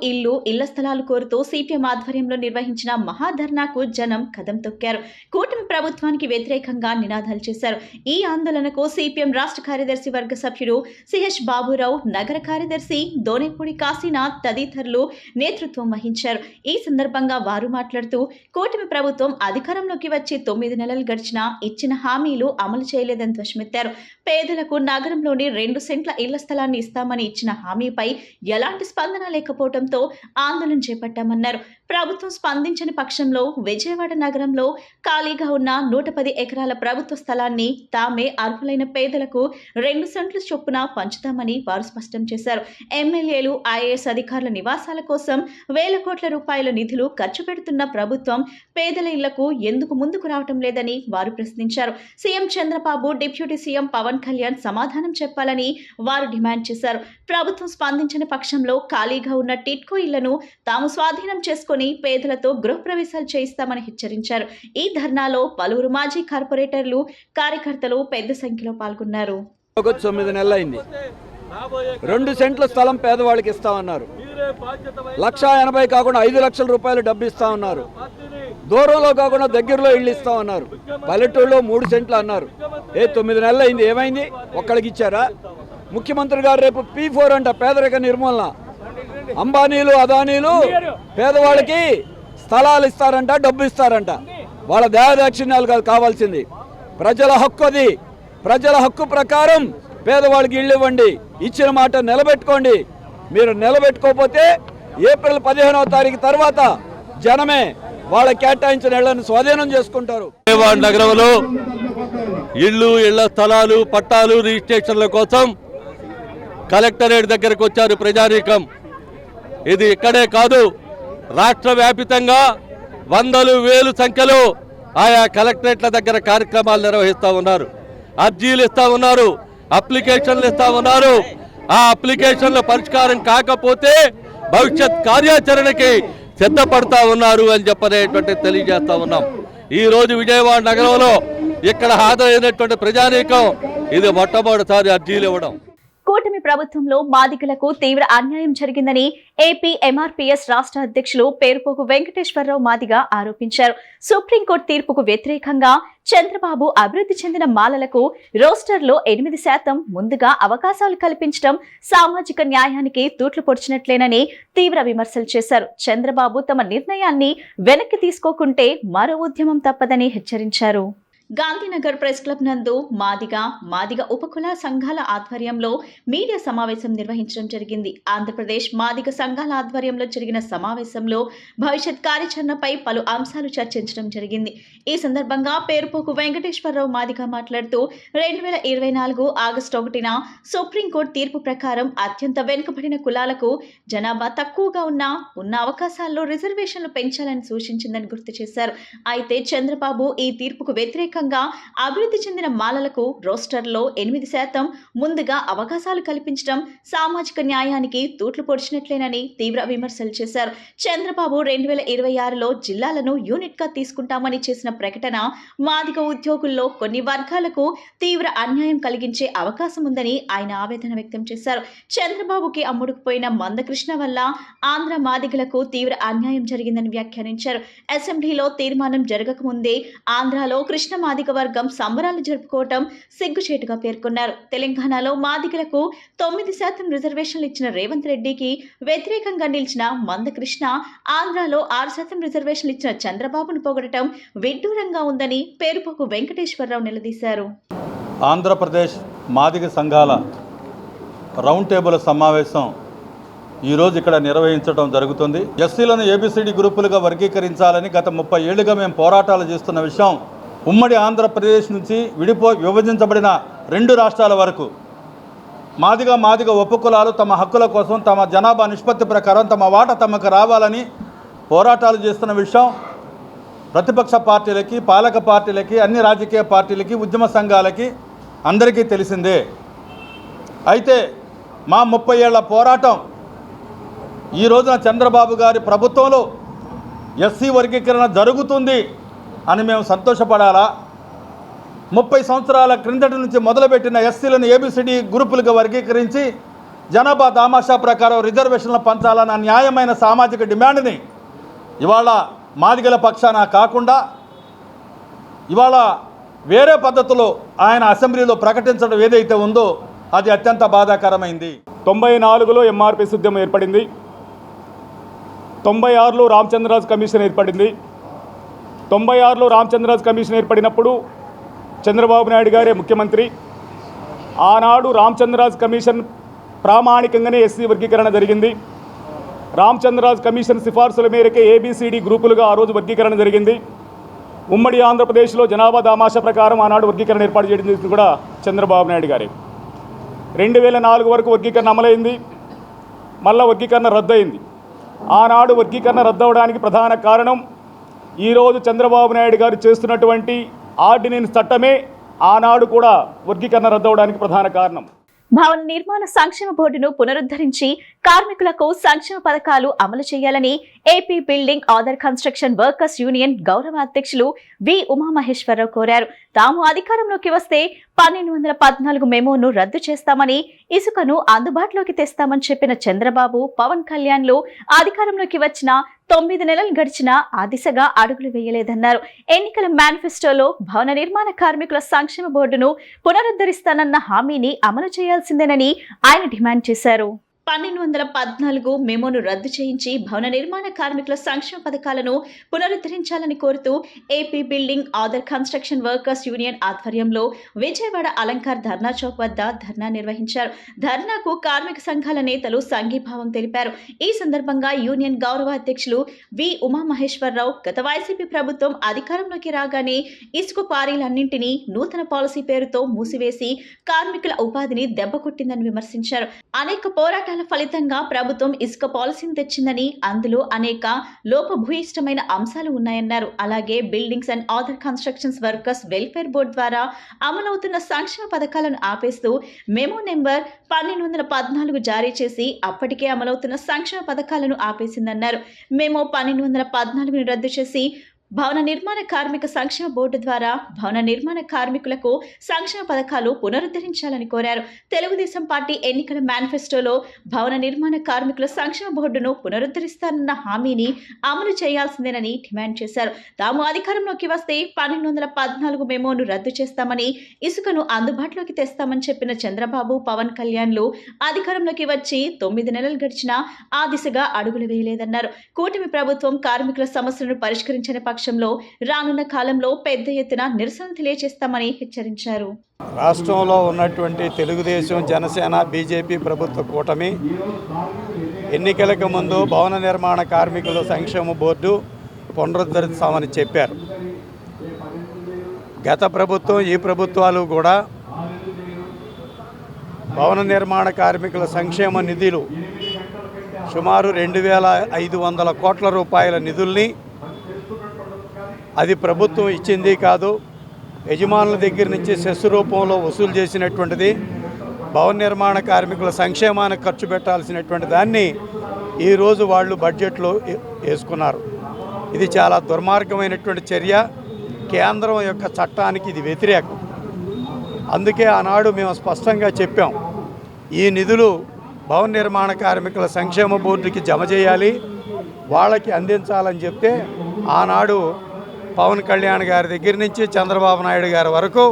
ఇళ్ల స్థలాలు కోరుతూ సిపిఎం ఆధ్వర్యంలో నిర్వహించిన మహాధర్నాకు జనం కదం తొక్కారు. కూటమి ప్రభుత్వానికి వ్యతిరేకంగా నినాదాలు చేశారు. ఈ ఆందోళనకు సిపిఎం రాష్ట్ర కార్యదర్శి వర్గ సభ్యుడు సిహెచ్ బాబురావు, నగర కార్యదర్శి దోనేపూడి కాశీనాథ్ తదితరులు నేతృత్వం వహించారు. ఈ సందర్భంగా వారు మాట్లాడుతూ, కూటమి ప్రభుత్వం అధికారంలోకి వచ్చి 9 నెలలు గడిచినా ఇచ్చిన హామీలు అమలు చేయలేదని ధ్వజమెత్తారు. పేదలకు నగరంలోని 2 సెంట్ల ఇళ్ల స్థలాన్ని ఇస్తామని ఇచ్చిన హామీపై ఎలాంటి స్పందన లేకపోవడంతో ఆందోళన చేపట్టామన్నారు. ప్రభుత్వం స్పందించని పక్షంలో విజయవాడ నగరంలో ఖాళీగా ఉన్న 110 ఎకరాల ప్రభుత్వ స్థలాన్ని తామే అర్హులైన పేదలకు 2 సెంట్ల చొప్పున పంచుతామని వారు స్పష్టం చేశారు. ఎమ్మెల్యేలు, ఐఏఎస్ అధికారుల నివాసాల కోసం వేల కోట్ల రూపాయల నిధులు ఖర్చు పెడుతున్న ప్రభుత్వం పేదల ఇళ్లకు ఎందుకు ముందుకు రావటం లేదని వారు ప్రశ్నించారు. CM Chandrababu, deputy CM Pawan Kalyan సమాధానం చెప్పాలని వారు డిమాండ్ చేశారు. ప్రభుత్వం స్పందించని పక్షంలో ఖాళీగా ఉన్న టిడ్కో ఇళ్లను తాము స్వాధీనం చేసుకుని పేదలతో గృహప్రవేశాలు చేయిస్తామని హెచ్చరించారు. ఈ ధర్నాలో పలువురు మాజీ కార్పొరేటర్లు, కార్యకర్తలు పెద్ద సంఖ్యలో పాల్గొన్నారు. 9 నెలలైంది. 2 సెంట్ల స్థలం పేదవాళ్ళకి ఇస్తామన్నారు. 1,80,000 కాకుండా 5 లక్షల రూపాయలు డబ్బు ఇస్తామన్నారు. దూరంలో కాకుండా దగ్గరలో ఇళ్ళు ఇస్తామన్నారు. పల్లెటూళ్ళలో 3 సెంట్లు అన్నారు. 9 నెలలు అయింది, ఏమైంది? ఒక్కడికి ఇచ్చారా? ముఖ్యమంత్రి గారు రేపు P4 అంట, పేదరిక నిర్మూలన. అంబానీలు, అదానీలు పేదవాళ్ళకి స్థలాలు ఇస్తారంట, డబ్బు ఇస్తారంట. వాళ్ళ దయాదాక్షిణ్యాలు కాదు కావాల్సింది, ప్రజల హక్కు. అది ప్రజల హక్కు ప్రకారం పేదవాళ్ళకి ఇళ్ళు ఇవ్వండి, ఇచ్చిన మాట నిలబెట్టుకోండి. మీరు నిలబెట్టుకోకపోతే ఏప్రిల్ 15వ తారీఖు తర్వాత జనమే వాళ్ళ కేటాయించిన ఇళ్లను స్వాధీనం చేసుకుంటారు. విజయవాడ నగరంలో ఇళ్ల స్థలాలు, పట్టాలు, రిజిస్ట్రేషన్ల కోసం కలెక్టరేట్ దగ్గరకు వచ్చారు ప్రజానీకం. ఇది ఇక్కడే కాదు, రాష్ట్ర వ్యాపితంగా వందలు వేలు సంఖ్యలో ఆయా కలెక్టరేట్ల దగ్గర కార్యక్రమాలు నిర్వహిస్తూ ఉన్నారు. అర్జీలు ఇస్తా ఉన్నారు, అప్లికేషన్లు ఇస్తా ఉన్నారు. ఆ అప్లికేషన్ల పరిష్కారం కాకపోతే భవిష్యత్ కార్యాచరణకి సిద్ధపడతా ఉన్నారు అని చెప్పనేటువంటి తెలియజేస్తా ఉన్నాం. ఈ రోజు విజయవాడ నగరంలో ఇక్కడ హాజరైనటువంటి ప్రజానీకం ఇది మొట్టమొదటిసారి అర్జీలు ఇవ్వడం. కూటమి ప్రభుత్వంలో మాదిగలకు తీవ్ర అన్యాయం జరిగిందని ఏపీ ఎంఆర్పీఎస్ రాష్ట్ర అధ్యక్షులు పేరుపోగు వెంకటేశ్వరరావు మాదిగ ఆరోపించారు. సుప్రీంకోర్టు తీర్పుకు వ్యతిరేకంగా చంద్రబాబు అభివృద్ధి చెందిన మాలలకు రోస్టర్లో 8% ముందుగా అవకాశాలు కల్పించడం సామాజిక న్యాయానికి తూట్లు పొడిచినట్లేనని తీవ్ర విమర్శలు చేశారు. చంద్రబాబు తమ నిర్ణయాన్ని వెనక్కి తీసుకోకుంటే మరో ఉద్యమం తప్పదని హెచ్చరించారు. గాంధీనగర్ ప్రెస్ క్లబ్ నందు మాదిగ ఉపకుల సంఘాల ఆధ్వర్యంలో మీడియా సమావేశం నిర్వహించడం జరిగింది. ఆంధ్రప్రదేశ్ మాదిగ సంఘాల ఆధ్వర్యంలో జరిగిన సమావేశంలో భవిష్యత్ కార్యాచరణపై పలు అంశాలు చర్చించడం జరిగింది. ఈ సందర్భంగా పేరుపోకు వెంకటేశ్వరరావు మాదిగ మాట్లాడుతూ 2024 ఆగస్టు 1న సుప్రీంకోర్టు తీర్పు ప్రకారం అత్యంత వెనుకబడిన కులాలకు జనాభా తక్కువగా ఉన్న అవకాశాల్లో రిజర్వేషన్లు పెంచాలని సూచించిందని గుర్తు చేశారు. అయితే చంద్రబాబు ఈ తీర్పుకు వ్యతిరేకంగా భాగంగా అభివృద్ధి చెందిన మాలలకు రోస్టర్లో 8% ముందుగా అవకాశాలు కల్పించడం సామాజిక న్యాయానికి తూట్లు పొడిచినట్లేనని తీవ్ర విమర్శలు చేశారు. చంద్రబాబు 2026లో జిల్లాలను యూనిట్గా తీసుకుంటామని చేసిన ప్రకటన మాదిగ ఉద్యోగుల్లో కొన్ని వర్గాలకు తీవ్ర అన్యాయం కలిగించే అవకాశం ఉందని ఆయన ఆవేదన వ్యక్తం చేశారు. చంద్రబాబుకి అమ్ముడుకుపోయిన మందకృష్ణ వల్ల ఆంధ్ర మాదిగలకు తీవ్ర అన్యాయం జరిగిందని వ్యాఖ్యానించారు. అసెంబ్లీలో తీర్మానం జరగకముందే ఆంధ్రాలో కృష్ణ మాదిగ వర్గం సంబరాలు జరుపుకోవటం సిగ్గుచేటుగా పేర్కొన్నారు. తెలంగాణలో మాదిగలకు 9% రిజర్వేషన్లు ఇచ్చిన రేవంత్ రెడ్డికి వ్యతిరేకంగా నిలిచిన మందకృష్ణ ఆంధ్రాలో 6% రిజర్వేషన్లు ఇచ్చిన చంద్రబాబును పొగడటం విడ్డూరంగా ఉందని పేరుపోకు వెంకటేశ్వరరావు నిలదీశారు. ఆంధ్రప్రదేశ్ మాదిగ సంఘాల రౌండ్ టేబుల్ సమావేశం ఈరోజు ఇక్కడ నిర్వహించడం జరుగుతుంది. ఎస్సీలను ఏబిసిడి గ్రూపులుగా వర్గీకరించాలని గత 30 ఏళ్లుగా మేము పోరాటాలు చేస్తున్న విషయం ఉమ్మడి ఆంధ్రప్రదేశ్ నుంచి విభజించబడిన 2 రాష్ట్రాల వరకు మాదిగ ఉపకులాలు తమ హక్కుల కోసం తమ జనాభా నిష్పత్తి ప్రకారం తమ వాటా తమకు రావాలని పోరాటాలు చేస్తున్న విషయం ప్రతిపక్ష పార్టీలకి, పాలక పార్టీలకి, అన్ని రాజకీయ పార్టీలకి, ఉద్యమ సంఘాలకి అందరికీ తెలిసిందే. అయితే మా 30 ఏళ్ల పోరాటం ఈ రోజున చంద్రబాబు గారి ప్రభుత్వంలో ఎస్సీ వర్గీకరణ జరుగుతుంది అని మేము సంతోషపడాలా? 30 సంవత్సరాల క్రిందటి నుంచి మొదలుపెట్టిన ఎస్సీలను ఏబిసిడి గ్రూపులుగా వర్గీకరించి జనాభా దామాషా ప్రకారం రిజర్వేషన్లు పంచాలన్న న్యాయమైన సామాజిక డిమాండ్ని ఇవాళ మాదిగల పక్షాన కాకుండా ఇవాళ వేరే పద్ధతిలో ఆయన అసెంబ్లీలో ప్రకటించడం ఏదైతే ఉందో అది అత్యంత బాధాకరమైంది. 94లో ఎంఆర్పిఎస్ ఉద్యమం ఏర్పడింది. 96లో రామచంద్రరాజు కమిషన్ ఏర్పడింది. 96లో రామచంద్రరాజు కమిషన్ ఏర్పడినప్పుడు చంద్రబాబు నాయుడు గారే ముఖ్యమంత్రి. ఆనాడు రామచంద్రరాజు కమిషన్ ప్రామాణికంగానే ఎస్సీ వర్గీకరణ జరిగింది. రామచంద్రరాజు కమిషన్ సిఫార్సుల మేరకే ఏబిసిడి గ్రూపులుగా ఆ రోజు వర్గీకరణ జరిగింది. ఉమ్మడి ఆంధ్రప్రదేశ్లో జనాభా దామాషా ప్రకారం ఆనాడు వర్గీకరణ ఏర్పాటు చేయడం కూడా చంద్రబాబు నాయుడు గారే. 2004 వరకు వర్గీకరణ అమలైంది. మళ్ళా వర్గీకరణ రద్దయింది. ఆనాడు వర్గీకరణ రద్దవడానికి ప్రధాన కారణం ఈరోజు చంద్రబాబు నాయుడు గారు చేస్తున్నటువంటి ఆర్డినెన్స్ చట్టమే ఆనాడు కూడా వర్గీకరణ రద్దవడానికి ప్రధాన కారణం. భవన నిర్మాణ సంక్షేమ బోర్డును పునరుద్ధరించి కార్మికులకు సంక్షేమ పథకాలు అమలు చేయాలని AP building other construction workers union గౌరవ అధ్యక్షులు వి ఉమామహేశ్వరరావు కోరారు. తాము అధికారంలోకి వస్తే 1214 మెమోను రద్దు చేస్తామని, ఇసుకను అందుబాటులోకి తెస్తామని చెప్పిన చంద్రబాబు, పవన్ కళ్యాణ్లు అధికారంలోకి వచ్చిన 9 నెలలు గడిచినా ఆ దిశగా అడుగులు వేయలేదన్నారు. ఎన్నికల మేనిఫెస్టోలో భవన నిర్మాణ కార్మికుల సంక్షేమ బోర్డును పునరుద్ధరిస్తానన్న హామీని అమలు చేయాల్సిందేనని ఆయన డిమాండ్ చేశారు. 1214 మెమోను రద్దు చేయించి భవన నిర్మాణ కార్మికుల సంక్షేమ పథకాలను పునరుద్ధరించాలని కోరుతూ AP building other construction workers union ఆధ్వర్యంలో విజయవాడ అలంకార్ ధర్నా చౌక్ వద్ద ధర్నా నిర్వహించారు. ధర్నాకు కార్మిక సంఘాల నేతలు సంఘీభావం తెలిపారు. ఈ సందర్భంగా యూనియన్ గౌరవ అధ్యక్షులు వి ఉమామహేశ్వరరావు గత వైసీపీ ప్రభుత్వం అధికారంలోకి రాగానే ఇసుక క్వారీలన్నింటినీ నూతన పాలసీ పేరుతో మూసివేసి కార్మికుల ఉపాధిని దెబ్బకొట్టిందని విమర్శించారు. అనేక పోరాటాల ఫలితంగా ప్రభుత్వం ఇసుక పాలసీని తెచ్చిందని, అందులో అనేక లోపభూయిష్టమైన అంశాలు ఉన్నాయన్నారు. అలాగే buildings and other constructions workers welfare board ద్వారా అమలవుతున్న సంక్షేమ పథకాలను ఆపేస్తూ మెమో నెంబర్ 1214 జారీ చేసి అప్పటికే అమలవుతున్న సంక్షేమ పథకాలను ఆపేసిందన్నారు. మెమో 1214ను రద్దు చేసి భవన నిర్మాణ కార్మిక సంక్షేమ బోర్డు ద్వారా భవన నిర్మాణ కార్మికులకు సంక్షేమ పథకాలు పునరుద్ధరించాలని కోరారు. తెలుగుదేశం పార్టీ ఎన్నికల మేనిఫెస్టోలో భవన నిర్మాణ కార్మికుల సంక్షేమ బోర్డును పునరుద్ధరిస్తానన్న హామీని అమలు చేయాల్సిందేనని డిమాండ్ చేశారు. తాము అధికారంలోకి వస్తే 1214 మెమోను రద్దు చేస్తామని, ఇసుకను అందుబాటులోకి తెస్తామని చెప్పిన చంద్రబాబు, పవన్ కళ్యాణ్లు అధికారంలోకి వచ్చి 9 నెలలు గడిచినా ఆ దిశగా అడుగులు వేయలేదన్నారు. కూటమి ప్రభుత్వం కార్మికుల సమస్యలను పరిష్కరించిన పక్షంలో రానున్న కాలంలో పెద్ద ఎత్తున నిరసన తెలియజేస్తామని హెచ్చరించారు. రాష్ట్రంలో ఉన్నటువంటి తెలుగుదేశం, జనసేన, బీజేపీ ప్రభుత్వ కూటమి ఎన్నికలకు ముందు భవన నిర్మాణ కార్మికుల సంక్షేమ బోర్డు పునరుద్ధరిస్తామని చెప్పారు. గత ప్రభుత్వం, ఈ ప్రభుత్వాలు కూడా భవన నిర్మాణ కార్మికుల సంక్షేమ నిధులు సుమారు 2500 కోట్ల రూపాయల నిధుల్ని అది ప్రభుత్వం ఇచ్చింది కాదు, యజమానుల దగ్గర నుంచి సెస్ రూపంలో వసూలు చేసినటువంటిది, భవన నిర్మాణ కార్మికుల సంక్షేమానికి ఖర్చు పెట్టాల్సినటువంటి దాన్ని ఈరోజు వాళ్ళు బడ్జెట్లో వేసుకున్నారు. ఇది చాలా దుర్మార్గమైనటువంటి చర్య. కేంద్రం యొక్క చట్టానికి ఇది వ్యతిరేకం. అందుకే ఆనాడు మేము స్పష్టంగా చెప్పాం, ఈ నిధులు భవన నిర్మాణ కార్మికుల సంక్షేమ బోర్డుకి జమ చేయాలి, వాళ్ళకి అందించాలని చెప్తే ఆనాడు పవన్ కళ్యాణ్ గారి దగ్గర నుంచి చంద్రబాబు నాయుడు గారి వరకు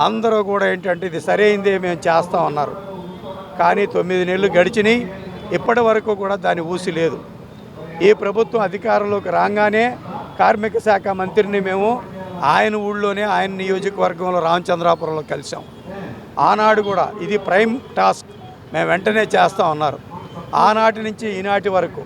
అందరూ కూడా ఏంటంటే ఇది సరైందే మేము చేస్తామన్నారు. కానీ 9 నెలలు గడిచినాయి, ఇప్పటి వరకు కూడా దాని ఊసి లేదు. ఈ ప్రభుత్వం అధికారంలోకి రాగానే కార్మిక శాఖ మంత్రిని మేము ఆయన ఊళ్ళోనే ఆయన నియోజకవర్గంలో రామచంద్రాపురంలో కలిసాం. ఆనాడు కూడా ఇది ప్రైమ్ టాస్క్, మేము వెంటనే చేస్తామన్నారు. ఆనాటి నుంచి ఈనాటి వరకు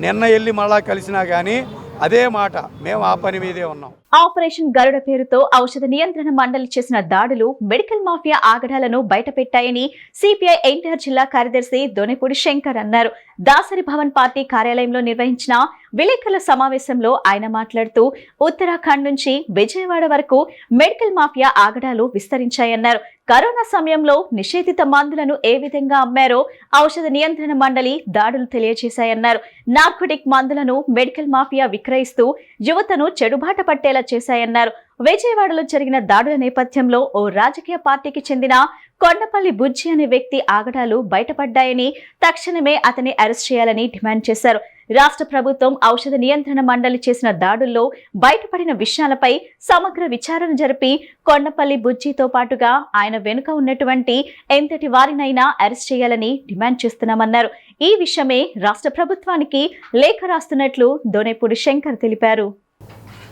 నిన్న వెళ్ళి మళ్ళా కలిసినా కానీ అదే మాట, మేము ఆ పని మీదే ఉన్నాం. ఆపరేషన్ గరుడ పేరుతో ఔషధ నియంత్రణ మండలి చేసిన దాడులు మెడికల్ మాఫియా ఆగడాలను బయటపెట్టాయని సిపిఐ ఎన్టీఆర్ జిల్లా కార్యదర్శి దొనెపూడి శంకర్ అన్నారు. దాసరి భవన్ పార్టీ కార్యాలయంలో నిర్వహించిన విలేకరుల సమావేశంలో ఆయన మాట్లాడుతూ ఉత్తరాఖండ్ నుంచి విజయవాడ వరకు మెడికల్ మాఫియా ఆగడాలు విస్తరించాయన్నారు. కరోనా సమయంలో నిషేధిత మందులను ఏ విధంగా అమ్మారో ఔషధ నియంత్రణ మండలి దాడులు తెలియజేశాయన్నారు. నార్కోటిక్ మందులను మెడికల్ మాఫియా విక్రయిస్తూ యువతను చెడుబాట పట్టేలా చేశాయన్నారు. విజయవాడలో జరిగిన దాడుల నేపథ్యంలో ఓ రాజకీయ పార్టీకి చెందిన కొండపల్లి బుజ్జి అనే వ్యక్తి ఆగడాలు బయటపడ్డాయని, తక్షణమే అతన్ని అరెస్ట్ చేయాలని డిమాండ్ చేశారు. రాష్ట్ర ప్రభుత్వం ఔషధ నియంత్రణ మండలి చేసిన దాడుల్లో బయటపడిన విషయాలపై సమగ్ర విచారణ జరిపి కొండపల్లి బుజ్జితో పాటుగా ఆయన వెనుక ఉన్నటువంటి ఎంతటి వారినైనా అరెస్ట్ చేయాలని డిమాండ్ చేస్తున్నామన్నారు. ఈ విషయమే రాష్ట్ర ప్రభుత్వానికి లేఖ రాస్తున్నట్లు దొనెపూడి శంకర్ తెలిపారు.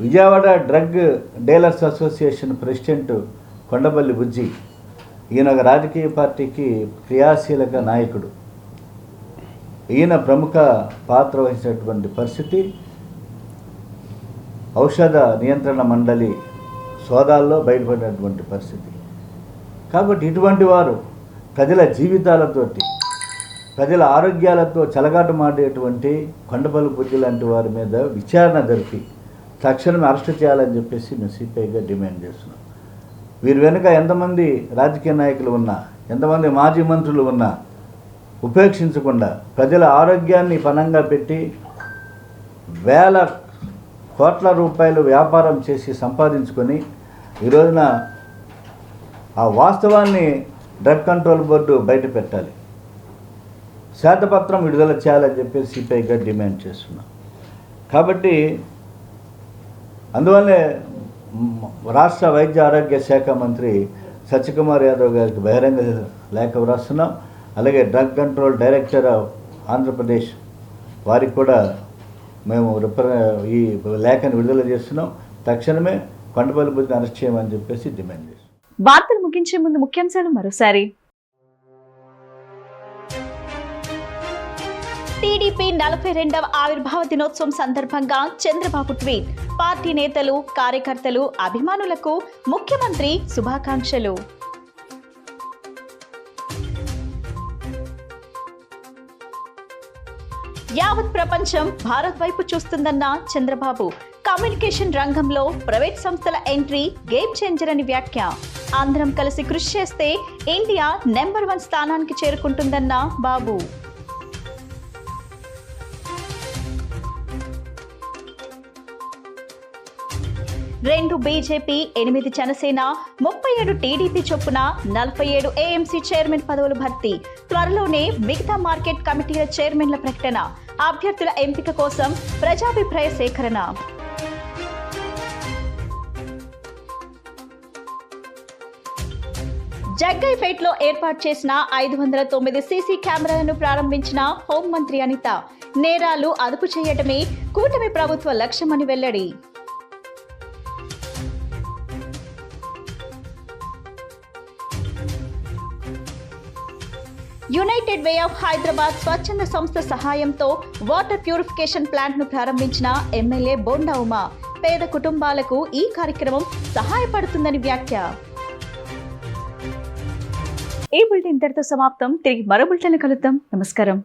Vijayawada drug dealers association president Kondapalli Bujji, ఈయన ఒక రాజకీయ పార్టీకి క్రియాశీలక నాయకుడు. ఈయన ప్రముఖ పాత్ర వహించినటువంటి పరిస్థితి ఔషధ నియంత్రణ మండలి సోదాల్లో బయటపడినటువంటి పరిస్థితి. కాబట్టి ఇటువంటి వారు ప్రజల జీవితాలతోటి, ప్రజల ఆరోగ్యాలతో చెలగాటమాడేటువంటి కొండపల్లి బుజ్జి లాంటి వారి మీద విచారణ జరిపి తక్షణమే అరెస్ట్ చేయాలని చెప్పేసి మేము సిపిఐగా డిమాండ్ చేస్తున్నాం. వీరి వెనుక ఎంతమంది రాజకీయ నాయకులు ఉన్నా, ఎంతమంది మాజీ మంత్రులు ఉన్నా ఉపేక్షించకుండా ప్రజల ఆరోగ్యాన్ని పణంగా పెట్టి వేల కోట్ల రూపాయలు వ్యాపారం చేసి సంపాదించుకొని ఈ రోజున ఆ వాస్తవాన్ని డ్రగ్ కంట్రోల్ బోర్డు బయట పెట్టాలి, శ్వేతపత్రం విడుదల చేయాలని చెప్పి సిపిఐగా డిమాండ్ చేస్తున్నాం. కాబట్టి అందువల్లే రాష్ట్ర వైద్య ఆరోగ్య శాఖ మంత్రి సత్యకుమార్ యాదవ్ గారికి బహిరంగ లేఖ వ్రాస్తున్నాం. అలాగే drug control director of Andhra Pradesh వారికి కూడా మేము ఈ లేఖను విడుదల చేస్తున్నాం. తక్షణమే కొండపల్లి బుజ్జిని అరెస్ట్ చేయమని చెప్పేసి డిమాండ్ చేస్తున్నాం. వార్తలు ముగించే ముందు ముఖ్యాంశాలు మరోసారి. టీడీపీ 42వ ఆవిర్భావ దినోత్సవం సందర్భంగా చంద్రబాబు ట్వీట్. పార్టీ నేతలు, కార్యకర్తలు, అభిమానులకు ముఖ్యమంత్రి శుభాకాంక్షలు. యావత్ ప్రపంచం భారత్ వైపు చూస్తుందన్న చంద్రబాబు. కమ్యూనికేషన్ రంగంలో ప్రైవేట్ సంస్థల ఎంట్రీ గేమ్ చేంజర్ అని వ్యాఖ్య. అందరం కలిసి కృషి చేస్తే ఇండియా నెంబర్ 1 స్థానానికి చేరుకుంటుందన్న బాబు. రెండు బీజేపీ, 8 జనసేన, 37 టీడీపీ చొప్పున 47 ఏఎంసీ చైర్మన్ పదవులు భర్తీ. త్వరలోనే మిగతా మార్కెట్ కమిటీల చైర్మన్ల ప్రకటన. అభ్యర్థుల ఎంపిక కోసం ప్రజాభిప్రాయ సేకరణ. జగ్గైపేటలో ఏర్పాటు చేసిన 509 సీసీ కెమెరాలను ప్రారంభించిన హోంమంత్రి అనిత. నేరాలు అదుపు చేయడమే కూటమి ప్రభుత్వ లక్ష్యమని వెల్లడి. యునైటెడ్ వే ఆఫ్ హైదరాబాద్ స్వచ్ఛంద సంస్థ సహాయంతో వాటర్ ప్యూరిఫికేషన్ ప్లాంట్ ను ప్రారంభించిన ఎమ్మెల్యే బొండా ఉమా. పేద కుటుంబాలకు ఈ కార్యక్రమం సహాయపడుతుందని వ్యాఖ్య. ఈ బులెటిన్ ఇంతటితో సమాప్తం. తిరిగి మరో బులెటిన్ కలుద్దాం. నమస్కారం.